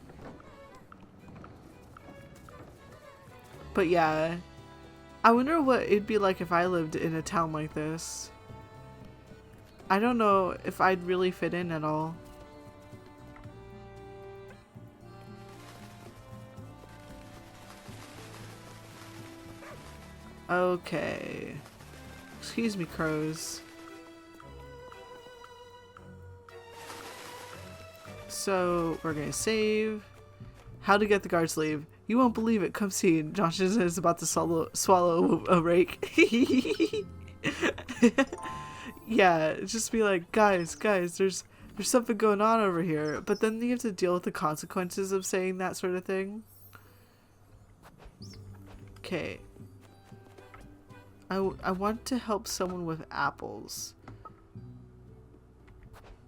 But yeah, I wonder what it'd be like if I lived in a town like this. I don't know if I'd really fit in at all. Okay. Excuse me, crows. So, we're gonna save. How to get the guards to leave. You won't believe it. Come see. Josh is about to swallow a rake. Yeah, just be like, guys, there's something going on over here. But then you have to deal with the consequences of saying that sort of thing. Okay. I want to help someone with apples.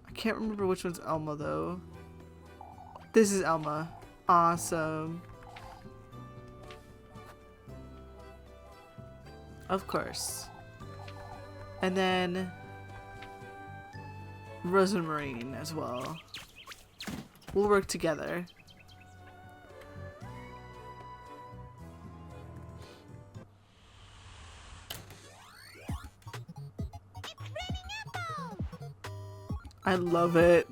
I can't remember which one's Elma, though. This is Elma. Awesome. Of course. And then Rosamarine as well. We'll work together. I love it.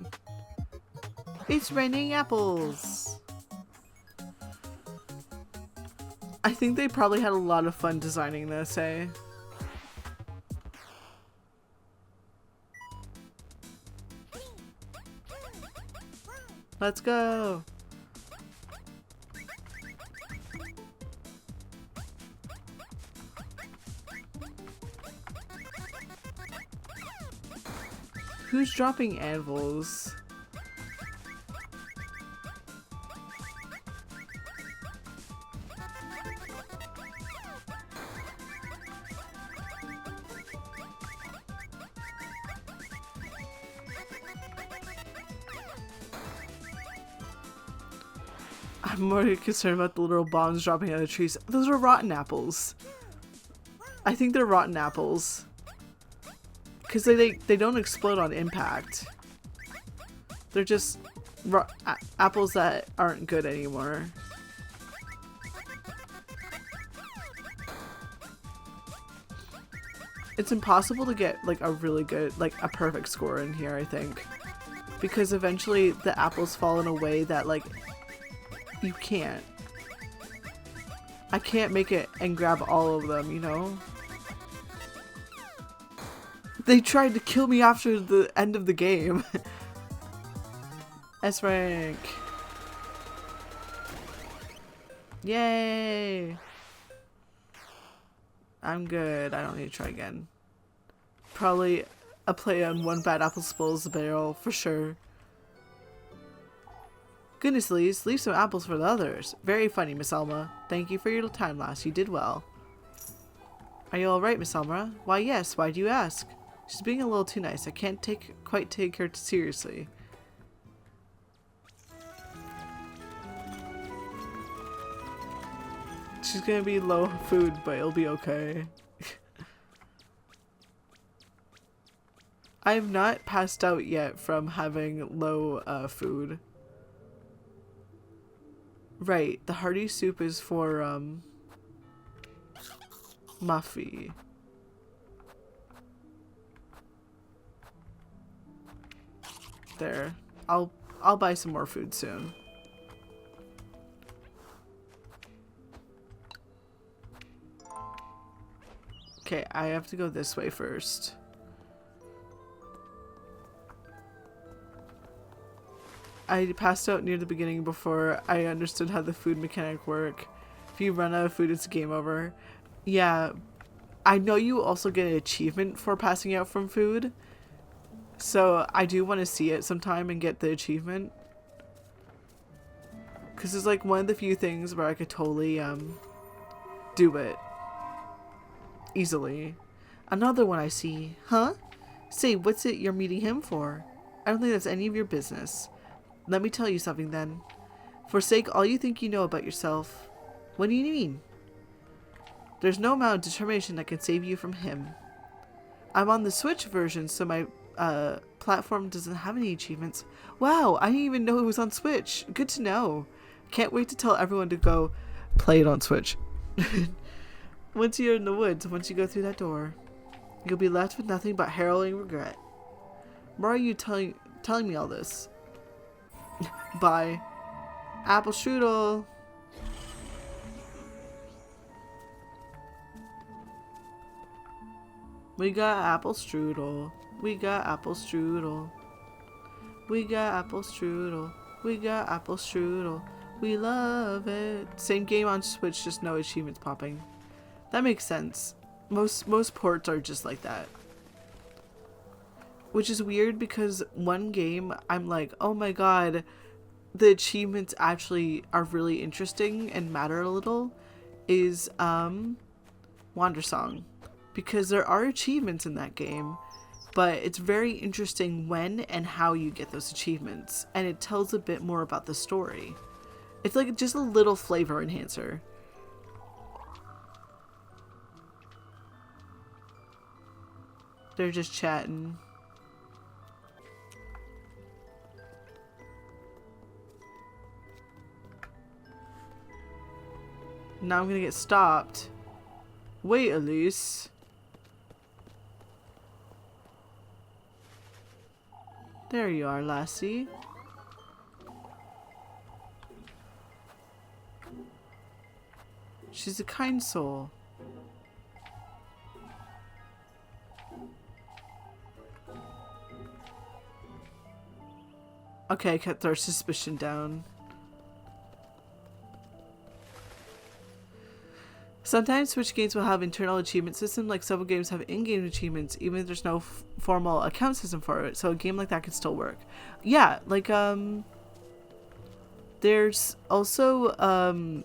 It's raining apples. I think they probably had a lot of fun designing this, eh? Let's go. Who's dropping anvils? I'm more concerned about the little bombs dropping out of the trees. Those are rotten apples. I think they're rotten apples. Because they don't explode on impact. They're just apples that aren't good anymore. It's impossible to get like a really good, like a perfect score in here, I think. Because eventually the apples fall in a way that like you can't. I can't make it and grab all of them, you know? They tried to kill me after the end of the game. S rank. Yay! I'm good. I don't need to try again. Probably a play on one bad apple spoils the barrel, for sure. Goodness, Elise, leave some apples for the others. Very funny, Miss Alma. Thank you for your time, lass. You did well. Are you alright, Miss Alma? Why, yes. Why do you ask? She's being a little too nice. I can't quite take her seriously. She's gonna be low food, but it'll be okay. I have not passed out yet from having low food. Right, the hearty soup is for Muffy. There. I'll buy some more food soon. Okay, I have to go this way first. I passed out near the beginning before I understood how the food mechanic worked. If you run out of food, it's game over. Yeah, I know you also get an achievement for passing out from food. So I do want to see it sometime and get the achievement. Because it's like one of the few things where I could totally do it. Easily. Another one I see. Huh? Say, what's it you're meeting him for? I don't think that's any of your business. Let me tell you something then. Forsake all you think you know about yourself. What do you mean? There's no amount of determination that can save you from him. I'm on the Switch version, so my platform doesn't have any achievements. Wow, I didn't even know it was on Switch. Good to know. Can't wait to tell everyone to go play it on Switch. Once you're in the woods, once you go through that door, you'll be left with nothing but harrowing regret. Why are you telling me all this? Bye. Apple strudel. We got apple strudel. We got apple strudel. We got apple strudel. We got apple strudel. We love it. Same game on Switch, just no achievements popping. That makes sense. Most ports are just like that. Which is weird because one game I'm like, oh my god, the achievements actually are really interesting and matter a little, is Wandersong. Because there are achievements in that game, but it's very interesting when and how you get those achievements, and it tells a bit more about the story. It's like just a little flavor enhancer. They're just chatting. Now I'm gonna get stopped. Wait, Elise. There you are, lassie. She's a kind soul. Okay, I kept our suspicion down. Sometimes Switch games will have internal achievement system, like several games have in-game achievements, even if there's no formal account system for it. So a game like that can still work. Yeah, like there's also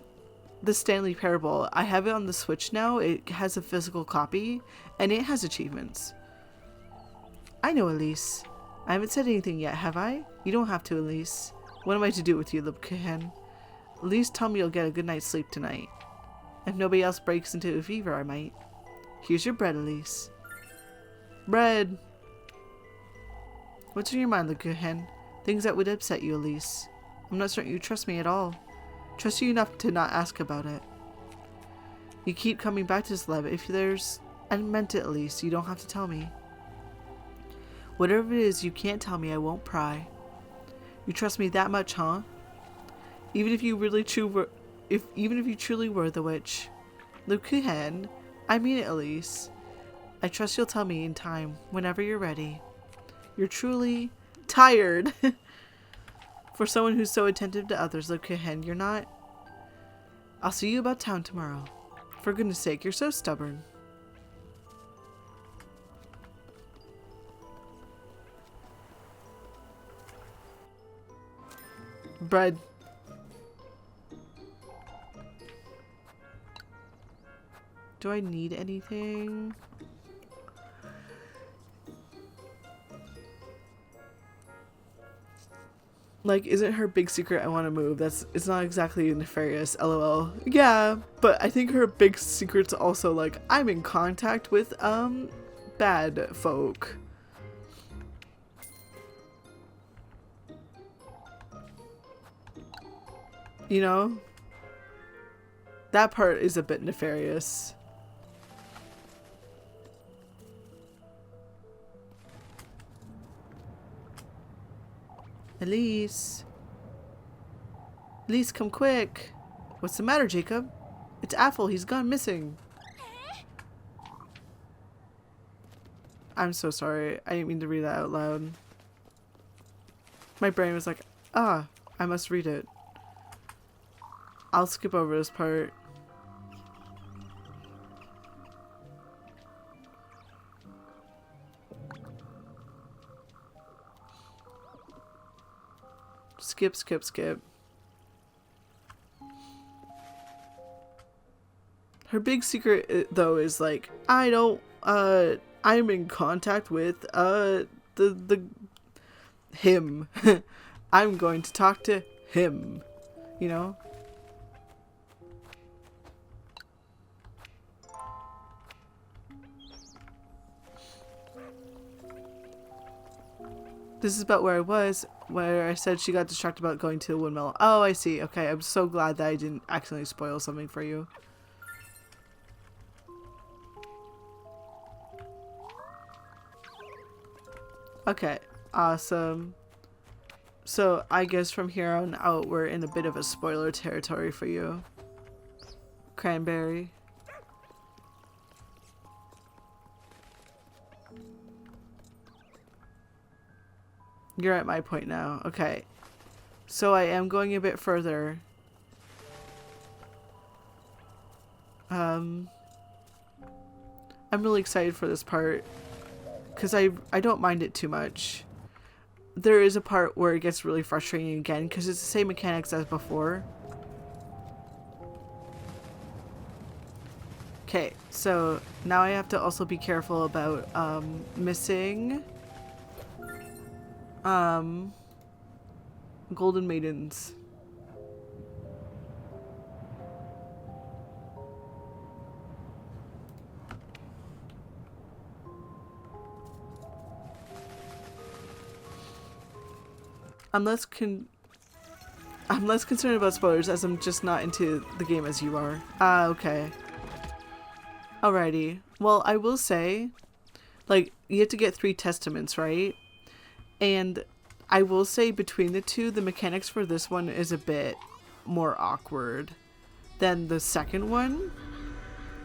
the Stanley Parable. I have it on the Switch now. It has a physical copy, and it has achievements. I know, Elise. I haven't said anything yet, have I? You don't have to, Elise. What am I to do with you, Lubkahen? Elise, tell me you'll get a good night's sleep tonight. If nobody else breaks into a fever, I might. Here's your bread, Elise. Bread! What's on your mind, Lubkahen? Things that would upset you, Elise. I'm not certain you trust me at all. Trust you enough to not ask about it. You keep coming back to this lab. If there's... I meant it, Elise. You don't have to tell me. Whatever it is you can't tell me, I won't pry. You trust me that much, huh? Even if you really even if you truly were the witch. Lubkahen, I mean it, Elise. I trust you'll tell me in time, whenever you're ready. You're truly tired. For someone who's so attentive to others, Lubkahen, you're not... I'll see you about town tomorrow. For goodness sake, you're so stubborn. Bread. Do I need anything? Like, isn't her big secret I want to move? It's not exactly nefarious, lol. Yeah, but I think her big secret's also like, I'm in contact with, bad folk. You know? That part is a bit nefarious. Elise. Elise, come quick. What's the matter, Jacob? It's Aphel. He's gone missing. I'm so sorry. I didn't mean to read that out loud. My brain was like, I must read it. I'll skip over this part. Skip, skip, skip. Her big secret, though, is like, I'm in contact with, him. I'm going to talk to him. You know? This is about where I was, where I said she got distracted about going to a windmill. Oh, I see. Okay, I'm so glad that I didn't accidentally spoil something for you. Okay, awesome. So, I guess from here on out, we're in a bit of a spoiler territory for you. Cranberry. You're at my point now. Okay. So I am going a bit further. I'm really excited for this part. Because I don't mind it too much. There is a part where it gets really frustrating again. Because it's the same mechanics as before. Okay. So now I have to also be careful about missing... Golden Maidens. I'm less concerned about spoilers as I'm just not into the game as you are. Okay. Alrighty. Well, I will say, like, you have to get 3 testaments, right? And I will say between the two, the mechanics for this one is a bit more awkward than the second one.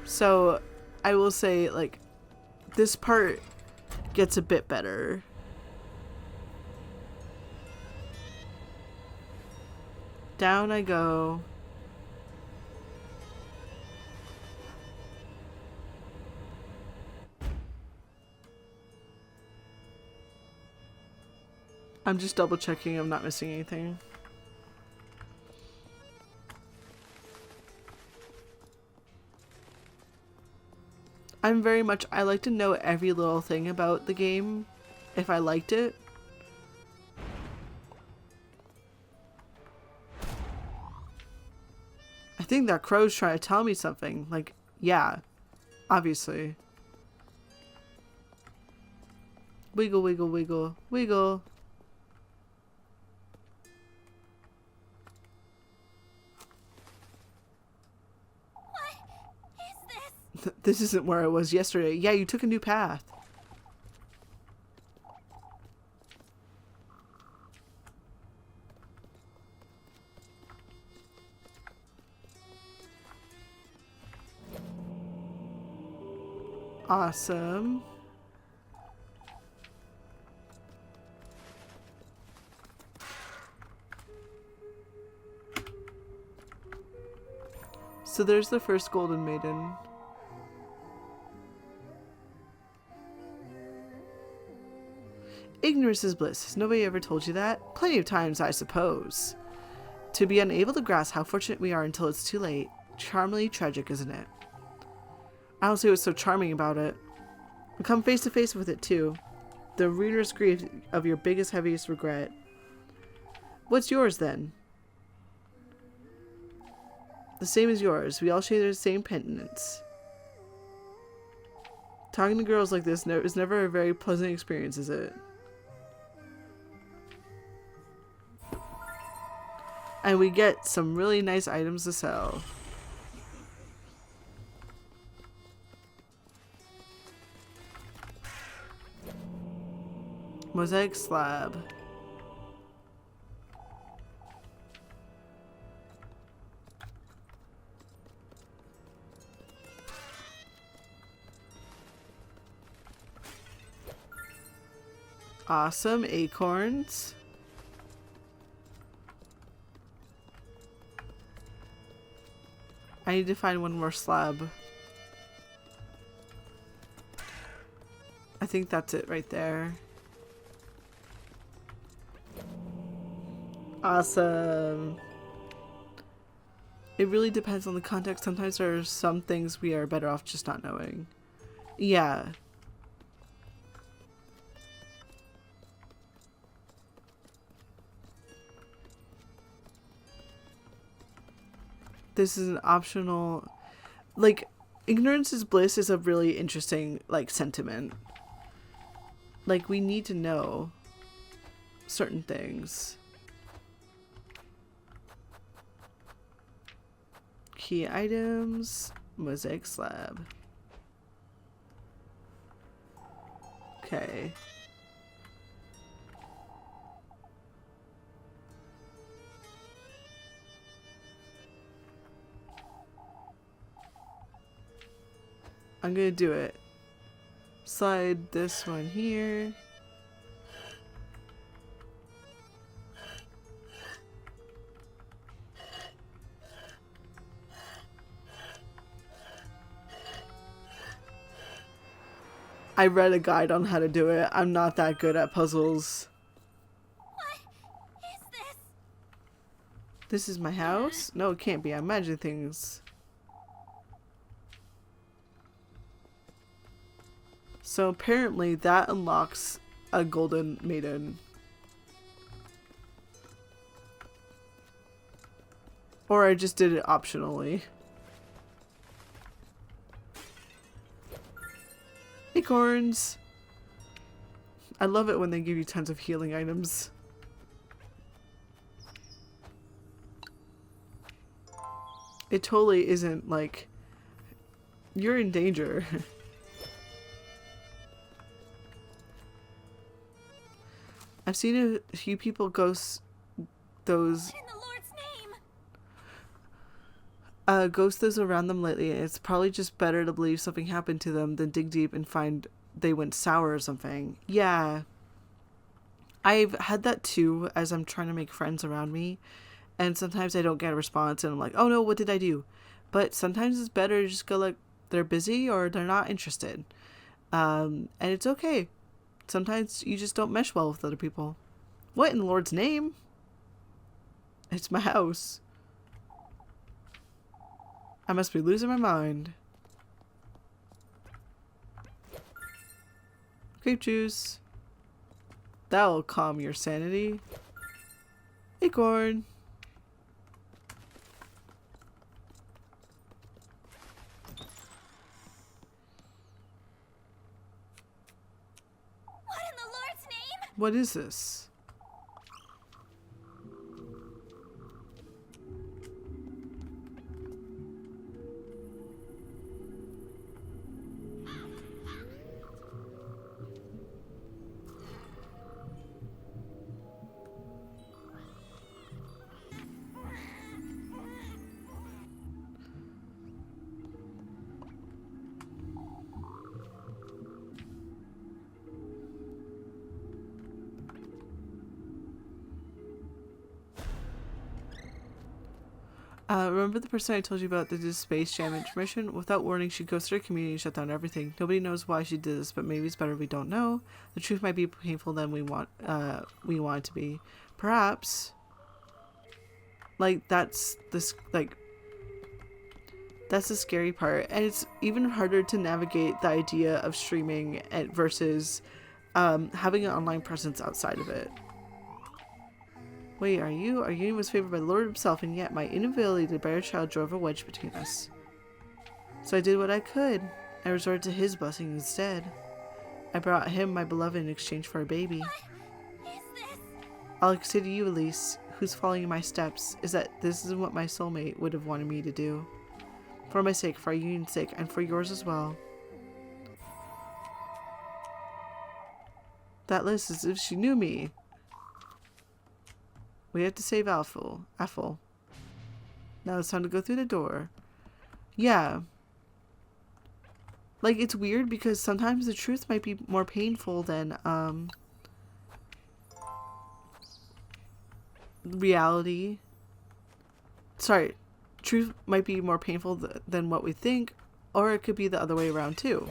So I will say, like, this part gets a bit better. Down I go. I'm just double checking I'm not missing anything. I like to know every little thing about the game if I liked it. I think that crow's trying to tell me something. Like, yeah, obviously. Wiggle, wiggle, wiggle, wiggle. This isn't where I was yesterday. Yeah, you took a new path. Awesome. So there's the first Golden Maiden. Ignorance is bliss. Has nobody ever told you that? Plenty of times, I suppose. To be unable to grasp how fortunate we are until it's too late. Charmingly tragic, isn't it? I don't see what's so charming about it. We come face to face with it too. The reader's grief of your biggest, heaviest regret. What's yours then? The same as yours. We all share the same penitence. Talking to girls like this is never a very pleasant experience, is it? And we get some really nice items to sell. Mosaic slab. Awesome acorns. I need to find one more slab. I think that's it right there. Awesome. It really depends on the context. Sometimes there are some things we are better off just not knowing. Yeah. This is an optional, like, ignorance is bliss is a really interesting, like, sentiment. Like, we need to know certain things. Key items, mosaic slab. Okay. I'm gonna do it. Slide this one here. I read a guide on how to do it. I'm not that good at puzzles. What is this? This is my house? No, it can't be. I imagine things. So apparently that unlocks a golden maiden. Or I just did it optionally. Acorns! I love it when they give you tons of healing items. It totally isn't like, you're in danger. I've seen a few people ghost those In the Lord's name. ghost those around them lately, and it's probably just better to believe something happened to them than dig deep and find they went sour or something. Yeah. I've had that too as I'm trying to make friends around me, and sometimes I don't get a response and I'm like, oh no, what did I do? But sometimes it's better to just go like, they're busy or they're not interested. And it's okay. Sometimes you just don't mesh well with other people. What in the Lord's name? It's my house. I must be losing my mind. Grape juice. That'll calm your sanity. Acorn. What in the Lord's name? What is this? Remember the person I told you about that did Space Jam intermission? Without warning, she goes through her community and shut down everything. Nobody knows why she did this, but maybe it's better we don't know. The truth might be painful than we want it to be. Perhaps. Like, that's this, like, that's the scary part. And it's even harder to navigate the idea of streaming versus having an online presence outside of it. Wait, are you? Our union was favored by the Lord himself, and yet my inability to bear a child drove a wedge between us. So I did what I could. I resorted to his blessing instead. I brought him my beloved in exchange for a baby. What is this? All I can say to you, Elise, who's following in my steps, is that this is what my soulmate would have wanted me to do. For my sake, for our union's sake, and for yours as well. That list is as if she knew me. We have to save Ethel. Now it's time to go through the door. Yeah. Like, it's weird because sometimes the truth might be more painful than, reality. Sorry. Truth might be more painful than what we think, or it could be the other way around too.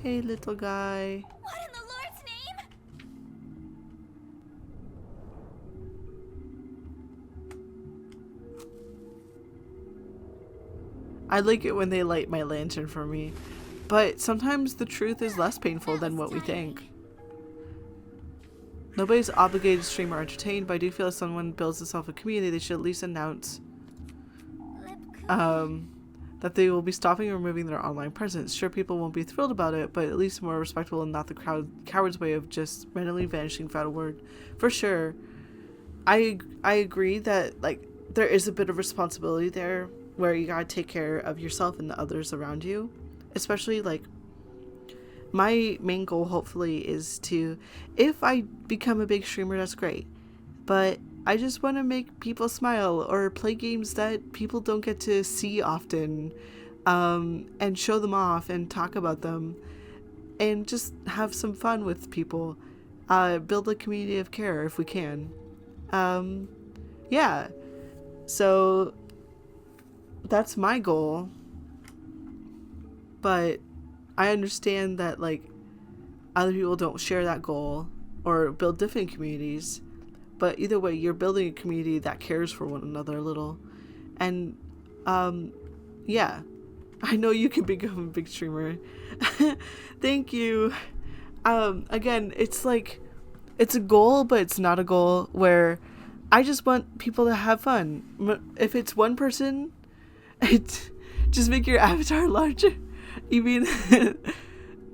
Hey, little guy. What in the Lord's name? I like it when they light my lantern for me, but sometimes the truth is less painful than what we think. Nobody's obligated to stream or entertain, but I do feel if someone builds itself a community, they should at least announce that they will be stopping or removing their online presence. Sure, people won't be thrilled about it, but at least more respectable and not the coward's way of just randomly vanishing without a word. For sure, I agree that, like, there is a bit of responsibility there where you gotta take care of yourself and the others around you. Especially, like, my main goal hopefully is to, if I become a big streamer, that's great, but I just want to make people smile or play games that people don't get to see often, and show them off and talk about them and just have some fun with people, build a community of care if we can. Yeah, so that's my goal, but I understand that, like, other people don't share that goal or build different communities, but either way, you're building a community that cares for one another a little. And yeah, I know you can become a big streamer. Thank you. Again, it's like, it's a goal, but it's not a goal, where I just want people to have fun. If it's one person, just make your avatar larger. You mean,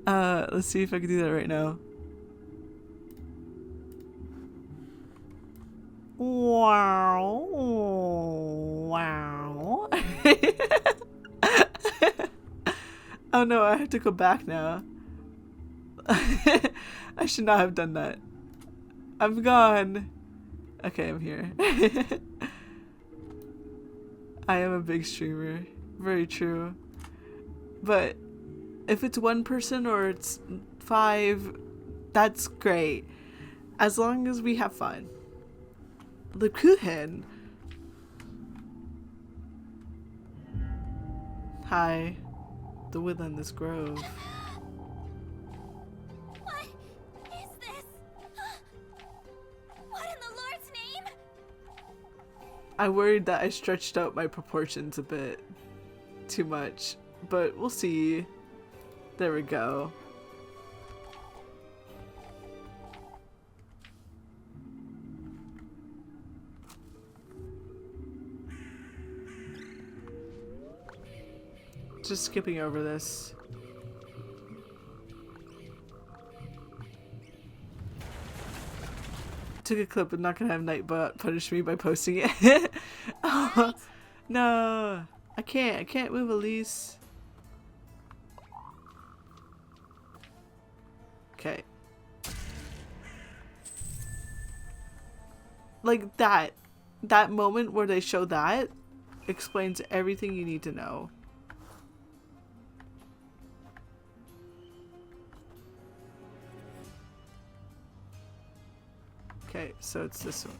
let's see if I can do that right now. Wow. Wow. Oh no, I have to go back now. I should not have done that. I'm gone. Okay, I'm here. I am a big streamer. Very true. But if it's one person or it's 5, that's great. As long as we have fun. The Kuchen. Hi. The woodland, this grove. What is this? What in the Lord's name? I worried that I stretched out my proportions a bit too much, but we'll see. There we go. Just skipping over this. Took a clip, but not gonna have Nightbot punish me by posting it. Oh, no, I can't move, Elise. Okay. Like that moment where they show that explains everything you need to know. Okay, so it's this one.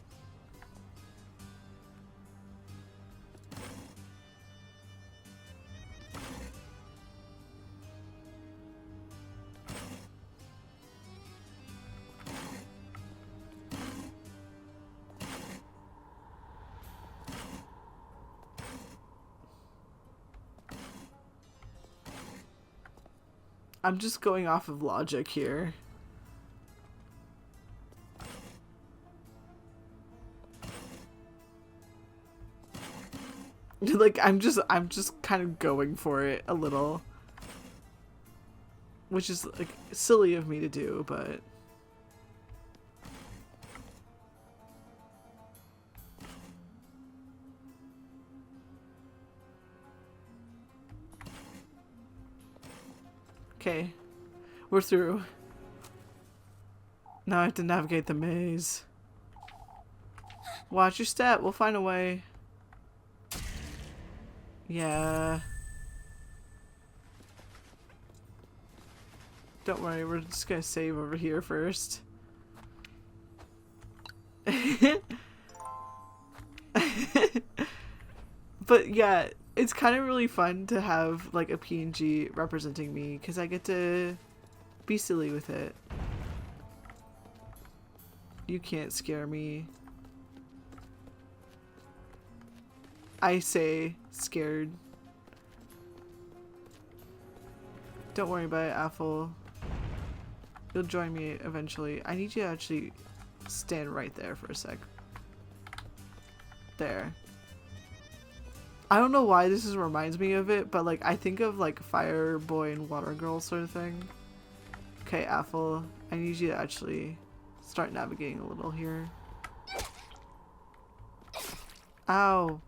I'm just going off of logic here. Like I'm just kind of going for it a little. Which is like silly of me to do, but okay. We're through. Now I have to navigate the maze. Watch your step, we'll find a way. Yeah. Don't worry, we're just gonna save over here first. But yeah, it's kind of really fun to have like a PNG representing me because I get to be silly with it. You can't scare me. I say scared. Don't worry about it, Apple. You'll join me eventually. I need you to actually stand right there for a sec. There. I don't know why this is reminds me of it, but like I think of like Fire Boy and Water Girl sort of thing. Okay, Apple, I need you to actually start navigating a little here. Ow.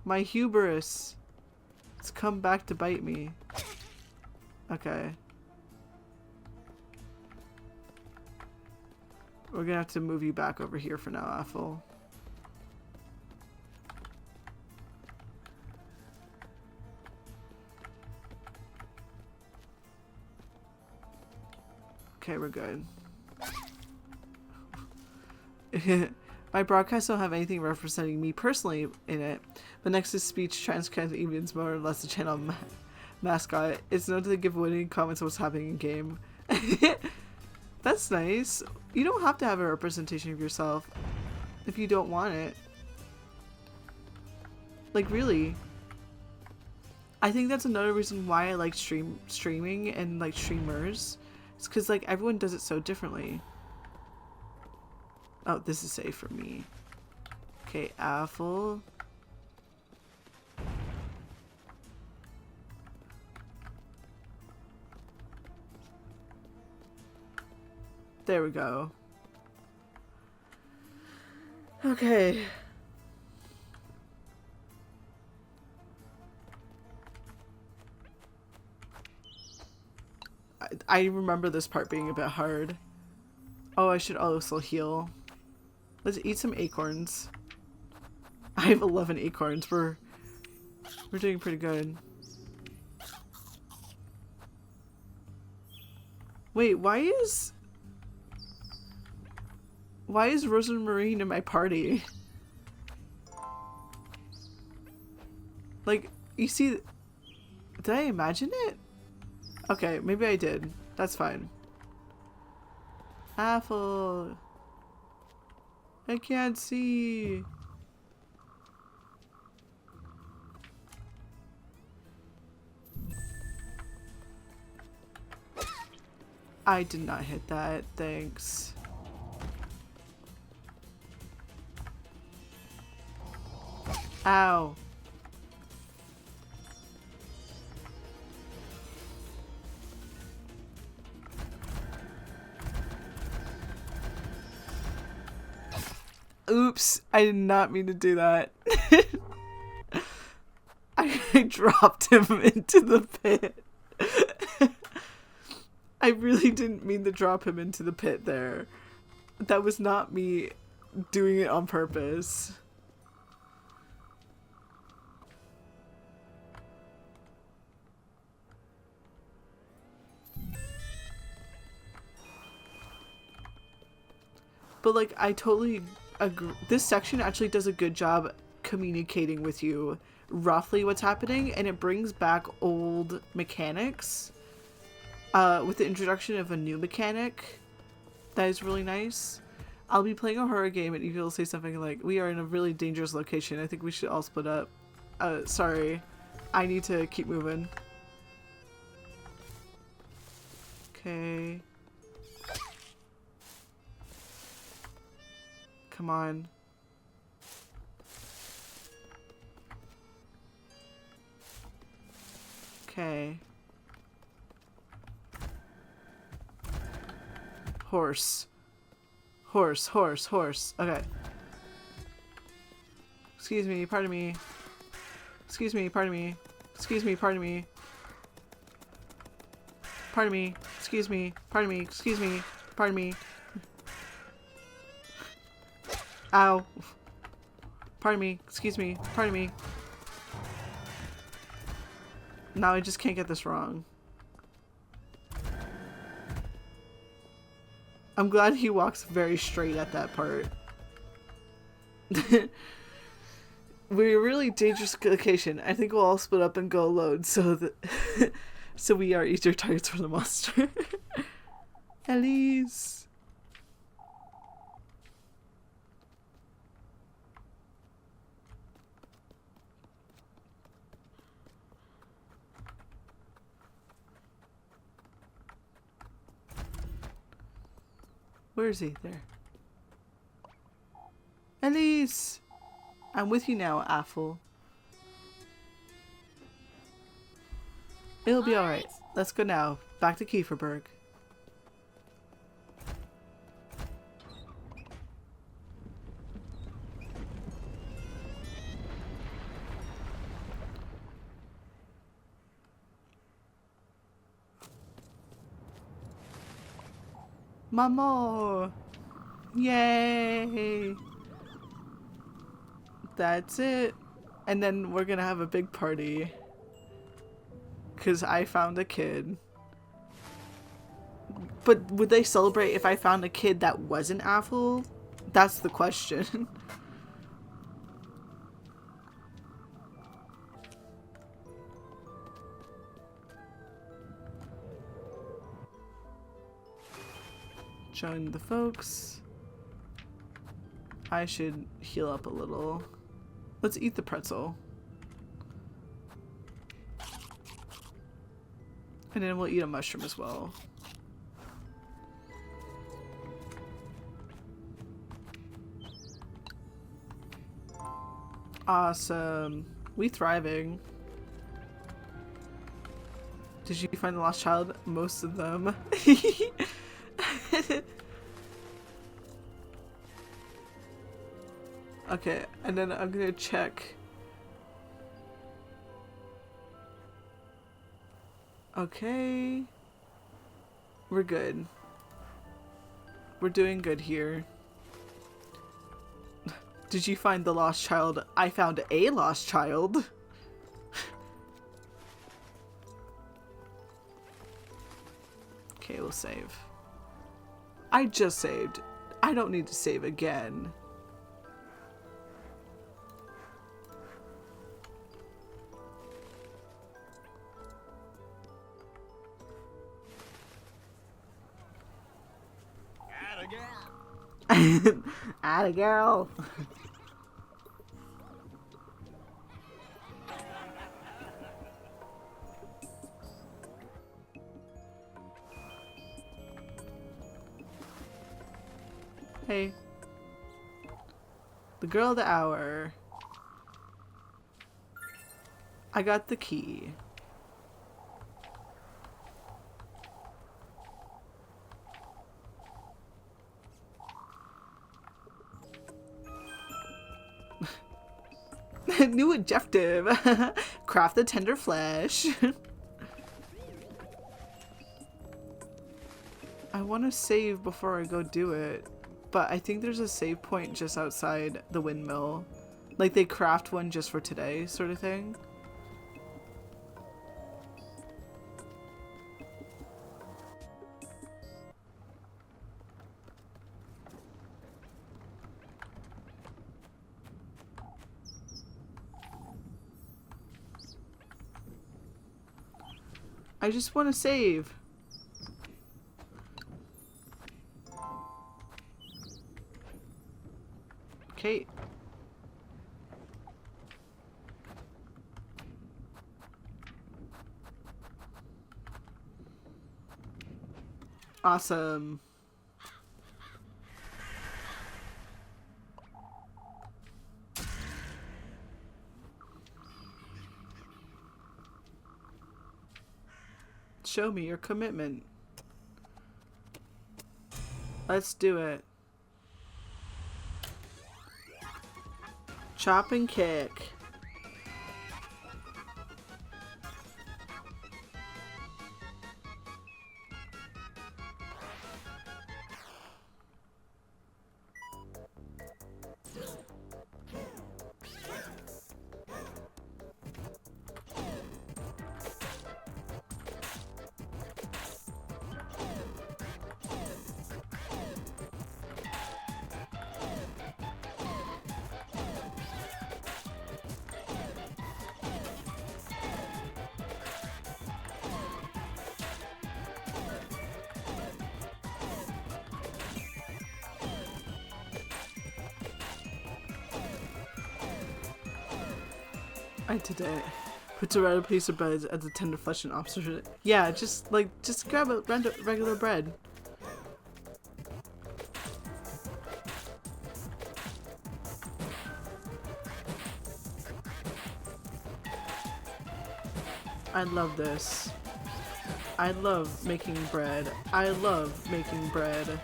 My hubris. It's come back to bite me. Okay. We're gonna have to move you back over here for now, Apple. Okay, we're good. My broadcasts don't have anything representing me personally in it, but next to speech transcribes evens more or less the channel mascot. It's known to give winning comments on what's happening in game. That's nice. You don't have to have a representation of yourself if you don't want it. Like really. I think that's another reason why I like streaming and like streamers. It's because like everyone does it so differently. Oh, this is safe for me. Okay, Apple. There we go. Okay. I remember this part being a bit hard. Oh, I should also heal. Let's eat some acorns. I have 11 acorns. We're doing pretty good. Wait, why is Rosa Marine in my party? Like, you see, did I imagine it? Okay, maybe I did. That's fine. Apple. I can't see. I did not hit that. Thanks. Ow. Oops, I did not mean to do that. I dropped him into the pit. I really didn't mean to drop him into the pit there. That was not me doing it on purpose. But like, I totally agree. This section actually does a good job communicating with you roughly what's happening, and it brings back old mechanics with the introduction of a new mechanic that is really nice. I'll be playing a horror game and Evie will say something like, "We are in a really dangerous location. I think we should all split up." Sorry. I need to keep moving. Okay. Come on. Okay. Horse. Horse, horse, horse. Okay. Excuse me, pardon me. Excuse me, pardon me. Excuse me, pardon me. Pardon me. Excuse me. Pardon me. Excuse me. Pardon me. Ow. Pardon me. Excuse me. Pardon me. Now I just can't get this wrong. I'm glad he walks very straight at that part. We're a really dangerous location. I think we'll all split up and go alone so that so we are easier targets for the monster. Elise. Where is he? There. Elise! I'm with you now, Apple. It'll be alright. Let's go now. Back to Kieferberg. Mamo! Yay! That's it. And then we're gonna have a big party. Cause I found a kid. But would they celebrate if I found a kid that wasn't Apple? That's the question. Join the folks. I should heal up a little. Let's eat the pretzel. And then we'll eat a mushroom as well. Awesome. We thriving. Did you find the lost child? Most of them. Okay, and then I'm gonna check. Okay. We're good. We're doing good here. Did you find the lost child? I found a lost child. Okay, we'll save. I just saved. I don't need to save again. Atta girl. Hey. The girl of the hour. I got the key. New objective. Craft the tender flesh. I want to save before I go do it, but I think there's a save point just outside the windmill. Like they craft one just for today sort of thing. I just want to save. Okay. Awesome. Show me your commitment. Let's do it. Chop and kick. I did it. Put a red piece of bread at the tender flesh and opposite. Yeah, just grab a regular bread. I love this. I love making bread. I love making bread.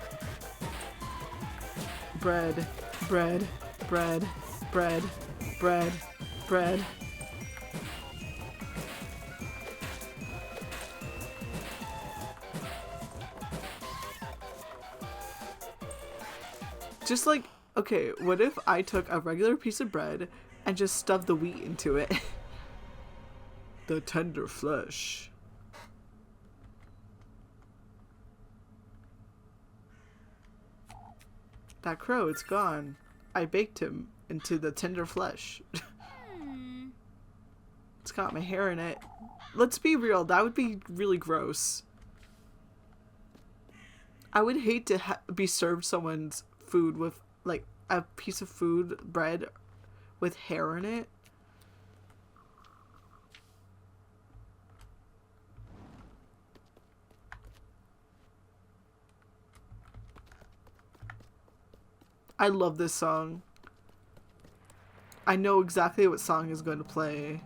Bread, bread, bread, bread, bread, bread. Just like, okay, what if I took a regular piece of bread and just stuffed the wheat into it? The tender flesh. That crow, it's gone. I baked him into the tender flesh. It's got my hair in it. Let's be real, that would be really gross. I would hate to be served someone's food with, like, a piece of food, bread, with hair in it. I love this song. I know exactly what song is going to play.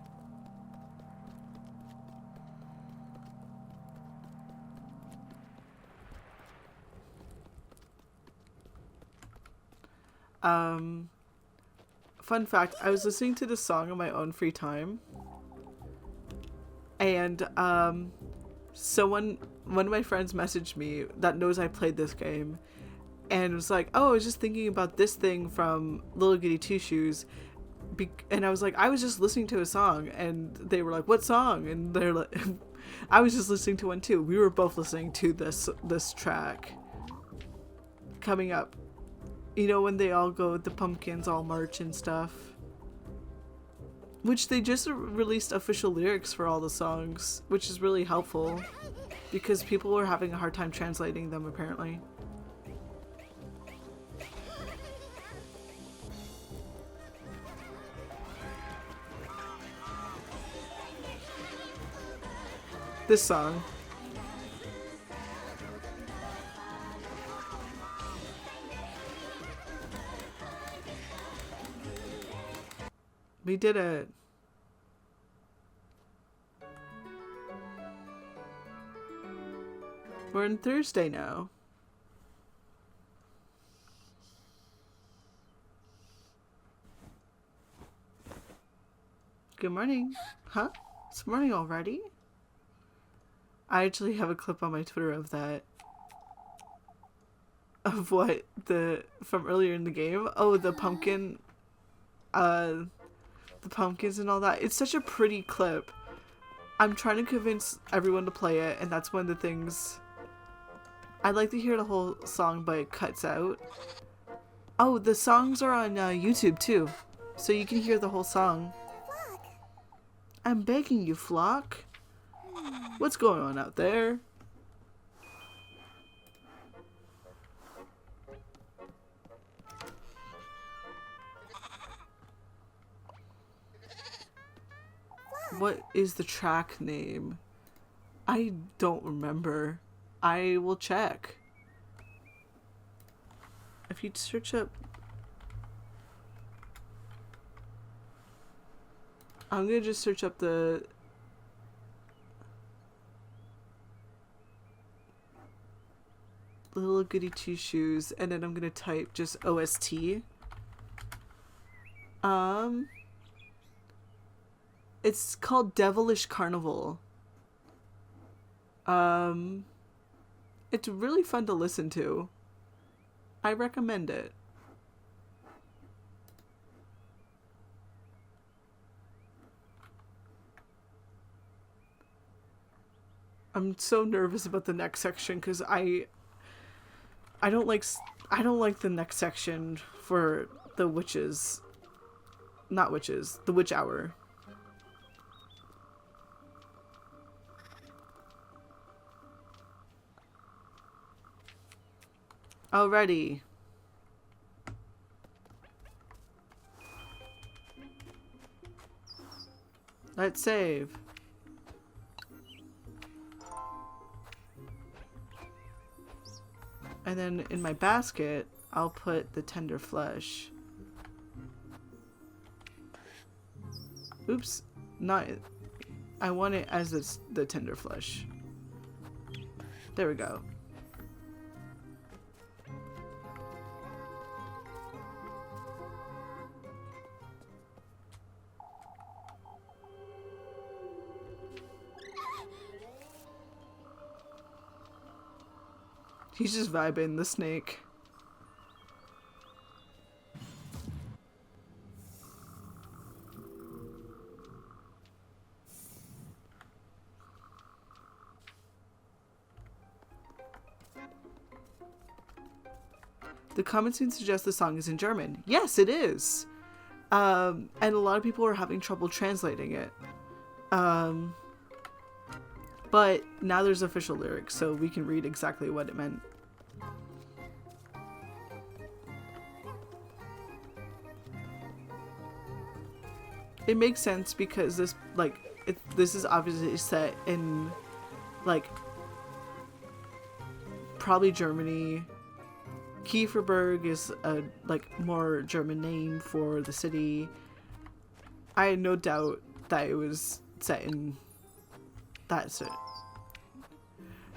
Fun fact, I was listening to this song on my own free time. And, so one of my friends messaged me that knows I played this game. And was like, oh, I was just thinking about this thing from Little Goody Two Shoes. And I was like, I was just listening to a song. And they were like, what song? And they're like, I was just listening to one too. We were both listening to this track. Coming up. You know, when they all go, the pumpkins all march and stuff. Which they just released official lyrics for all the songs, which is really helpful. Because people were having a hard time translating them, apparently. This song. We did it. We're in Thursday now. Good morning. Huh? It's morning already? I actually have a clip on my Twitter of that. Of what? From earlier in the game? Oh, the pumpkin. The pumpkins and all that. It's such a pretty clip. I'm trying to convince everyone to play it, and that's one of the things. I'd like to hear the whole song, but it cuts out. Oh, the songs are on YouTube too, so you can hear the whole song. I'm begging you, Flock. What's going on out there? What is the track name? I don't remember. I will check. If you search up... I'm gonna just search up the... Little Goody Two Shoes, and then I'm gonna type just OST. It's called Devilish Carnival. It's really fun to listen to. I recommend it. I'm so nervous about the next section because I don't like the next section for the witches. Not witches, the witch hour. Alrighty. Let's save. And then in my basket, I'll put the tender flesh. Oops, not. I want it as the tender flesh. There we go. He's just vibing, the snake. The comments soon suggest the song is in German. Yes, it is. And a lot of people are having trouble translating it. But now there's official lyrics, so we can read exactly what it meant. It makes sense because this, this is obviously set in, probably Germany. Kieferberg is a, more German name for the city. I had no doubt that it was set in that city.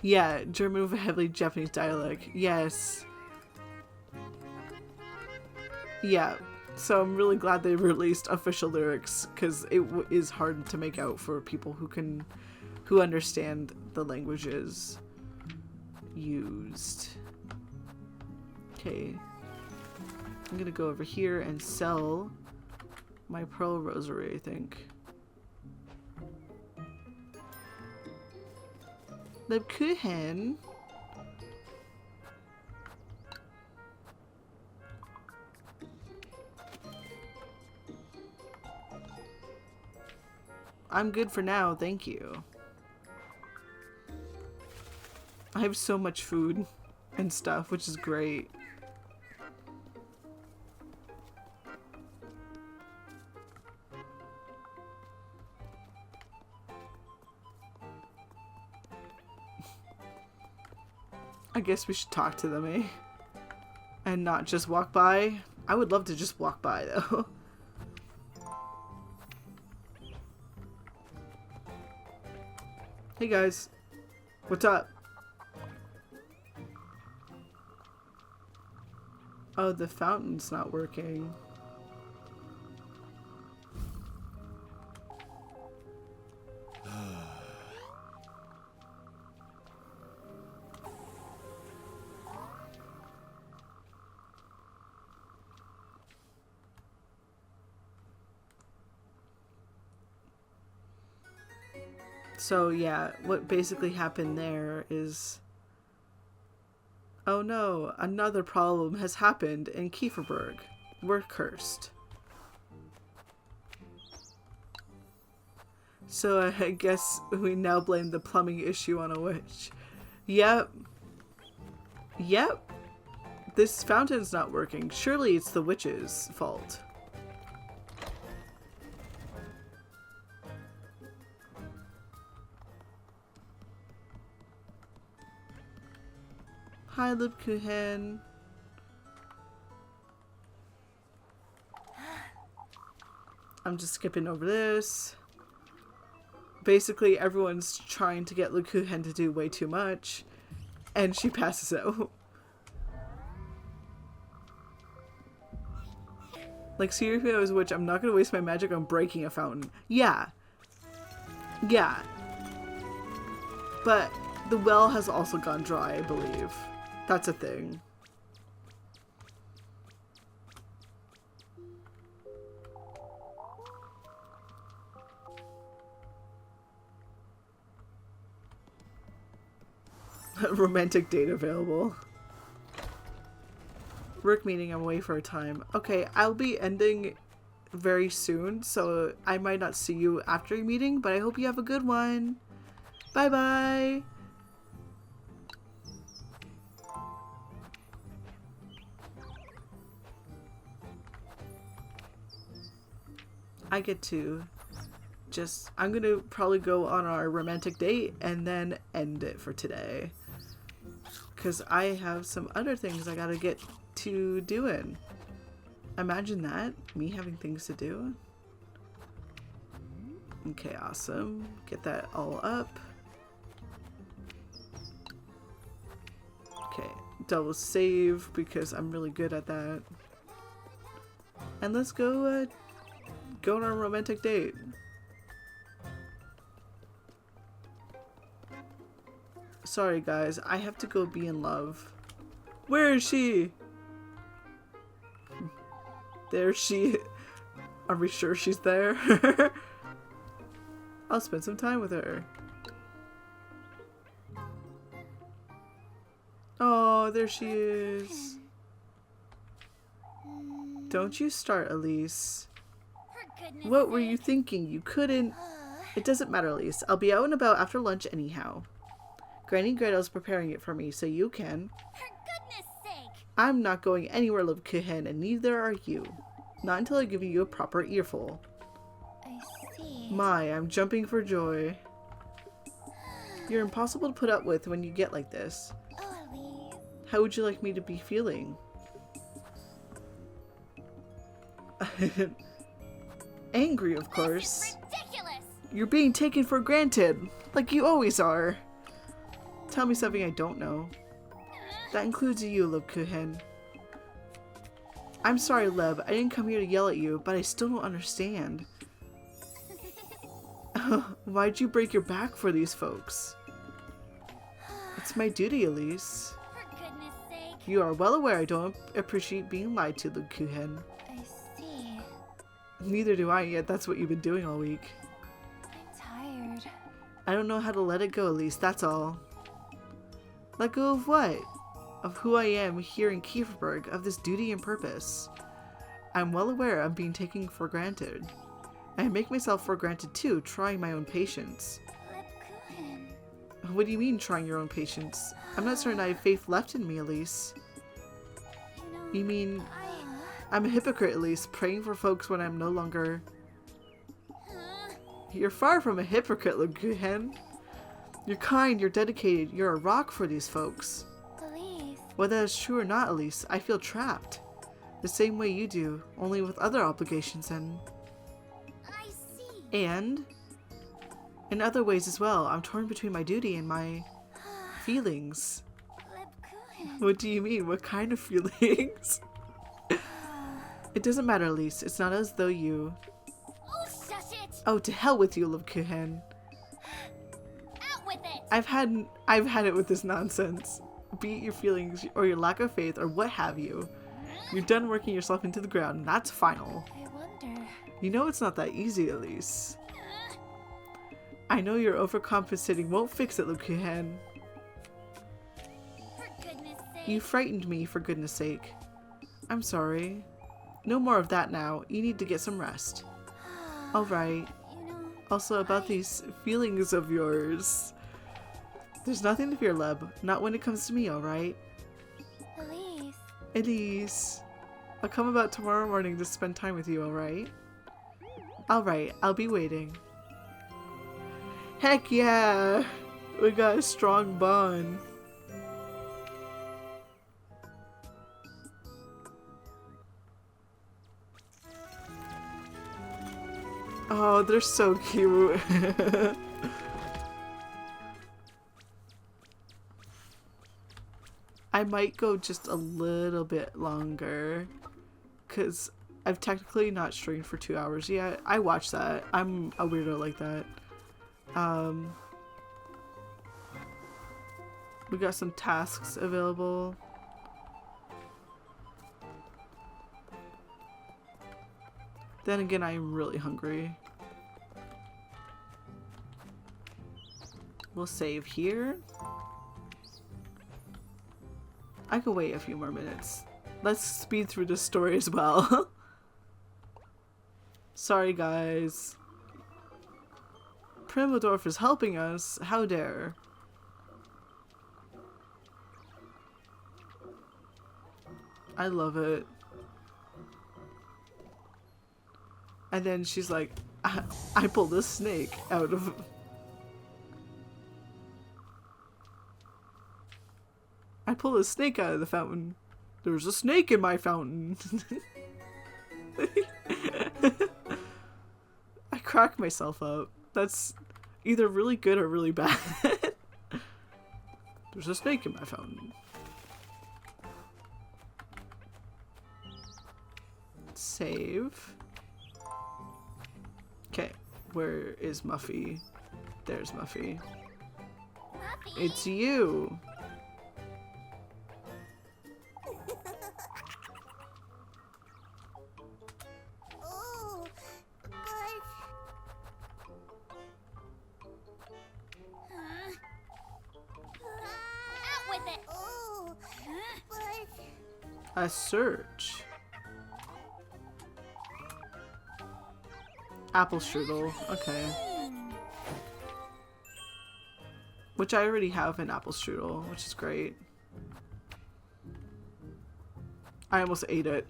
Yeah, German with a heavily Japanese dialect. Yes. Yeah. So I'm really glad they released official lyrics because it is hard to make out for people who understand the languages used. Okay. I'm gonna go over here and sell my pearl rosary, I think. Lebkuchen. I'm good for now, thank you. I have so much food and stuff, which is great. I guess we should talk to them, eh? And not just walk by. I would love to just walk by, though. Hey guys, what's up? Oh, the fountain's not working. So yeah, what basically happened there is... Oh no, another problem has happened in Kieferberg. We're cursed. So I guess we now blame the plumbing issue on a witch. Yep. Yep. This fountain's not working. Surely it's the witch's fault. Hi, Lipkuchen. I'm just skipping over this. Basically, everyone's trying to get Lipkuchen to do way too much, and she passes out. Like, seriously, I was a witch. I'm not gonna waste my magic on breaking a fountain. Yeah. Yeah. But the well has also gone dry, I believe. That's a thing. Romantic date available. Work meeting, I'm away for a time. Okay, I'll be ending very soon, so I might not see you after your meeting, but I hope you have a good one. Bye bye! I get to just, I'm gonna probably go on our romantic date and then end it for today. Because I have some other things I gotta get to doing. Imagine that, me having things to do. Okay, awesome. Get that all up. Okay, double save because I'm really good at that. And let's go go on our romantic date. Sorry guys, I have to go be in love. Where is she? There she. Are we sure she's there? I'll spend some time with her. Oh, there she is. Don't you start, Elise. What were you thinking? You couldn't. It doesn't matter, Elise. I'll be out and about after lunch anyhow. Granny Gretel's preparing it for me, so you can. For goodness sake! I'm not going anywhere, Lipkuchen, and neither are you. Not until I give you a proper earful. I see. My, I'm jumping for joy. You're impossible to put up with when you get like this. Oh, Elise. How would you like me to be feeling? Angry, of course. This is ridiculous! You're being taken for granted, like you always are. Tell me something I don't know. That includes you, Lipkuchen. I'm sorry, Leb. I didn't come here to yell at you, but I still don't understand. Why'd you break your back for these folks? It's my duty, Elise. For goodness sake. You are well aware I don't appreciate being lied to, Lipkuchen. I see. Neither do I, yet that's what you've been doing all week. I'm tired. I don't know how to let it go, Elise, that's all. Let go of what? Of who I am here in Kieferberg, of this duty and purpose. I'm well aware I'm being taken for granted. I make myself for granted too, trying my own patience. Lipkuchen. What do you mean, trying your own patience? I'm not certain I have faith left in me, Elise. You mean, I'm a hypocrite, Elise, praying for folks when I'm no longer... You're far from a hypocrite, Lipkuchen. You're kind, you're dedicated, you're a rock for these folks. Elise. Whether that's true or not, Elise, I feel trapped. The same way you do, only with other obligations and... I see. And? In other ways as well, I'm torn between my duty and my... feelings. Lipkuchen. What do you mean? What kind of feelings? It doesn't matter, Elise. It's not as though you... Oh, shush it! Oh, to hell with you, Lipkuchen. Out with it! I've had it with this nonsense. Be it your feelings or your lack of faith or what have you. You're done working yourself into the ground, and that's final. I wonder. You know it's not that easy, Elise. I know you're overcompensating won't fix it, Lipkuchen. For goodness sake. You frightened me, for goodness sake. I'm sorry. No more of that now. You need to get some rest. Alright. You know, Also, about these feelings of yours. There's nothing to fear, Leb. Not when it comes to me, alright? Elise. Elise. I'll come about tomorrow morning to spend time with you, alright? Alright, I'll be waiting. Heck yeah! We got a strong bond. Oh, they're so cute. I might go just a little bit longer because I've technically not streamed for 2 hours yet. I watch that. I'm a weirdo like that. We got some tasks available. Then again, I am really hungry. We'll save here. I could wait a few more minutes. Let's speed through this story as well. Sorry, guys. Primodorf is helping us. How dare. I love it. And then she's like, I pulled a snake out of... I pulled a snake out of the fountain. There's a snake in my fountain. I crack myself up. That's either really good or really bad. There's a snake in my fountain. Save. Okay, where is Muffy? There's Muffy. Muffy. It's you. Oh, but... Huh? Out with it. Oh, but... A search. Apple strudel. Okay. Which I already have an apple strudel, which is great. I almost ate it.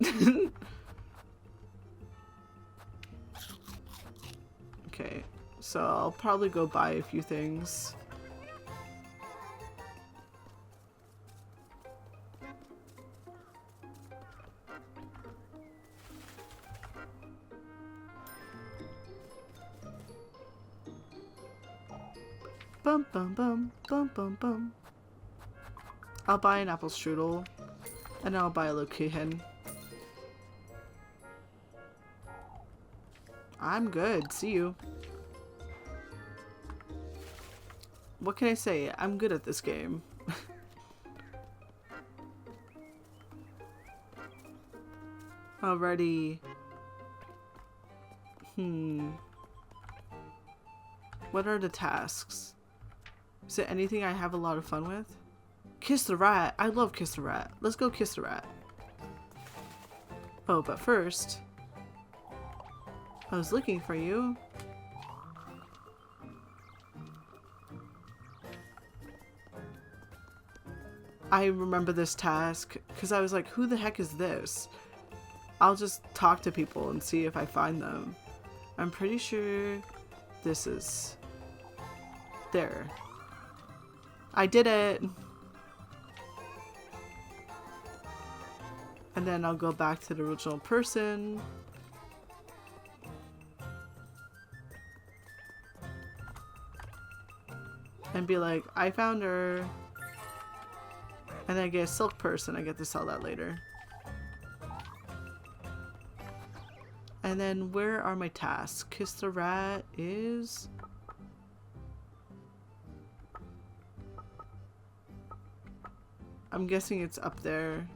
Okay, so I'll probably go buy a few things. Bum bum bum bum bum bum. I'll buy an apple strudel, and I'll buy a location. I'm good. See you. What can I say? I'm good at this game. Alrighty. What are the tasks? Is it anything I have a lot of fun with? Kiss the rat. I love kiss the rat. Let's go kiss the rat. Oh, but first, I was looking for you. I remember this task because I was like, who the heck is this? I'll just talk to people and see if I find them. I'm pretty sure this is there. I did it! And then I'll go back to the original person. And be like, I found her. And then I get a silk purse and I get to sell that later. And then where are my tasks? Kiss the rat is... I'm guessing it's up there.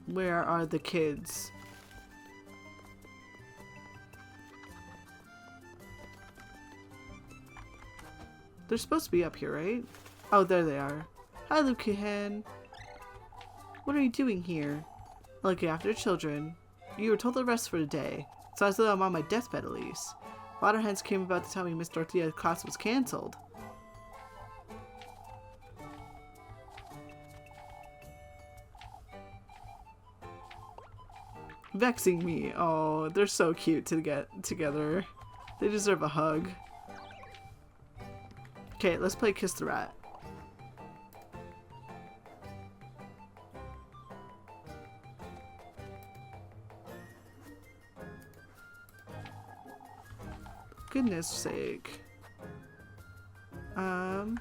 Where are the kids? They're supposed to be up here, right? Oh, there they are. Hi, Lucahan. What are you doing here? Looking after children. You were told to rest for the day. So I thought I'm on my deathbed at least. Water hens came about to tell me Miss Dorothea's class was cancelled. Vexing me. Oh, they're so cute to get together. They deserve a hug. Okay, let's play Kiss the Rat. Goodness sake. I'm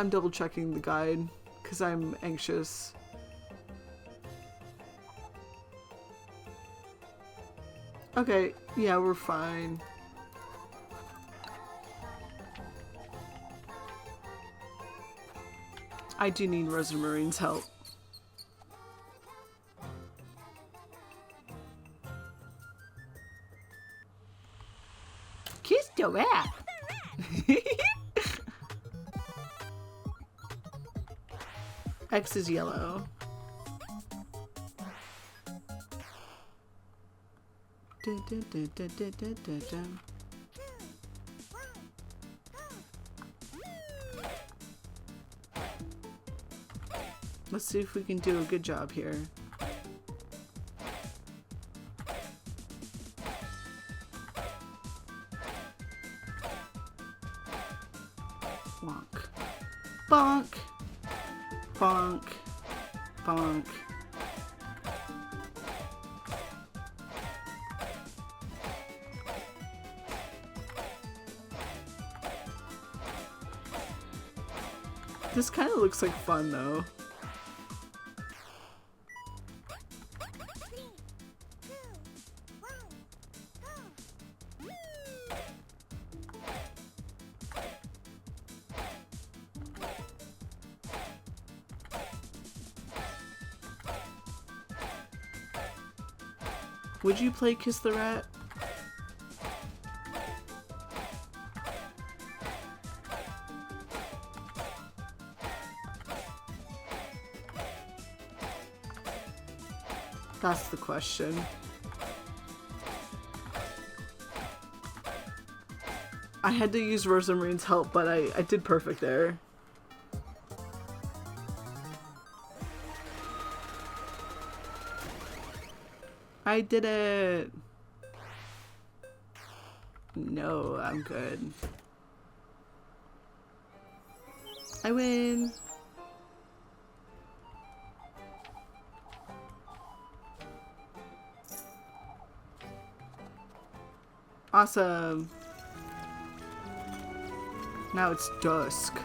double checking the guide because I'm anxious. Okay, yeah, we're fine. I do need Rosamarine's help. Kiss the rat! X is yellow. Dun, dun, dun, dun, dun, dun, dun, dun. Let's see if we can do a good job here. Bonk. Bonk. Bonk. Bonk. This kind of looks like fun though. Would you play Kiss the Rat? That's the question. I had to use Rosamarine's help, but I did perfect there. I did it! No, I'm good. I win! Awesome! Now it's dusk.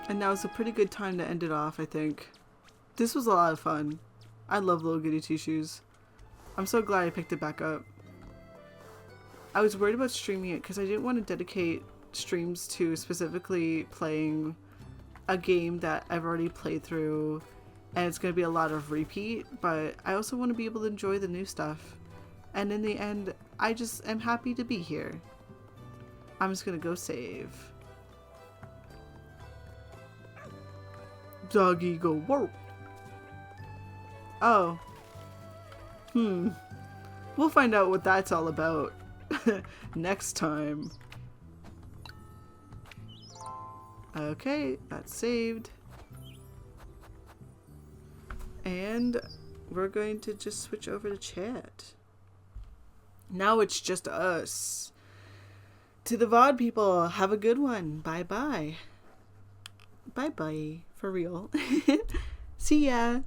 And now it's a pretty good time to end it off, I think. This was a lot of fun. I love Little Goody Two-Shoes. I'm so glad I picked it back up. I was worried about streaming it because I didn't want to dedicate streams to specifically playing a game that I've already played through and it's going to be a lot of repeat, but I also want to be able to enjoy the new stuff. And in the end, I just am happy to be here. I'm just going to go save. Doggy go whoa. Oh. We'll find out what that's all about next time. Okay, that's saved. And we're going to just switch over to chat. Now it's just us. To the VOD people, have a good one. Bye-bye. Bye-bye. For real. See ya.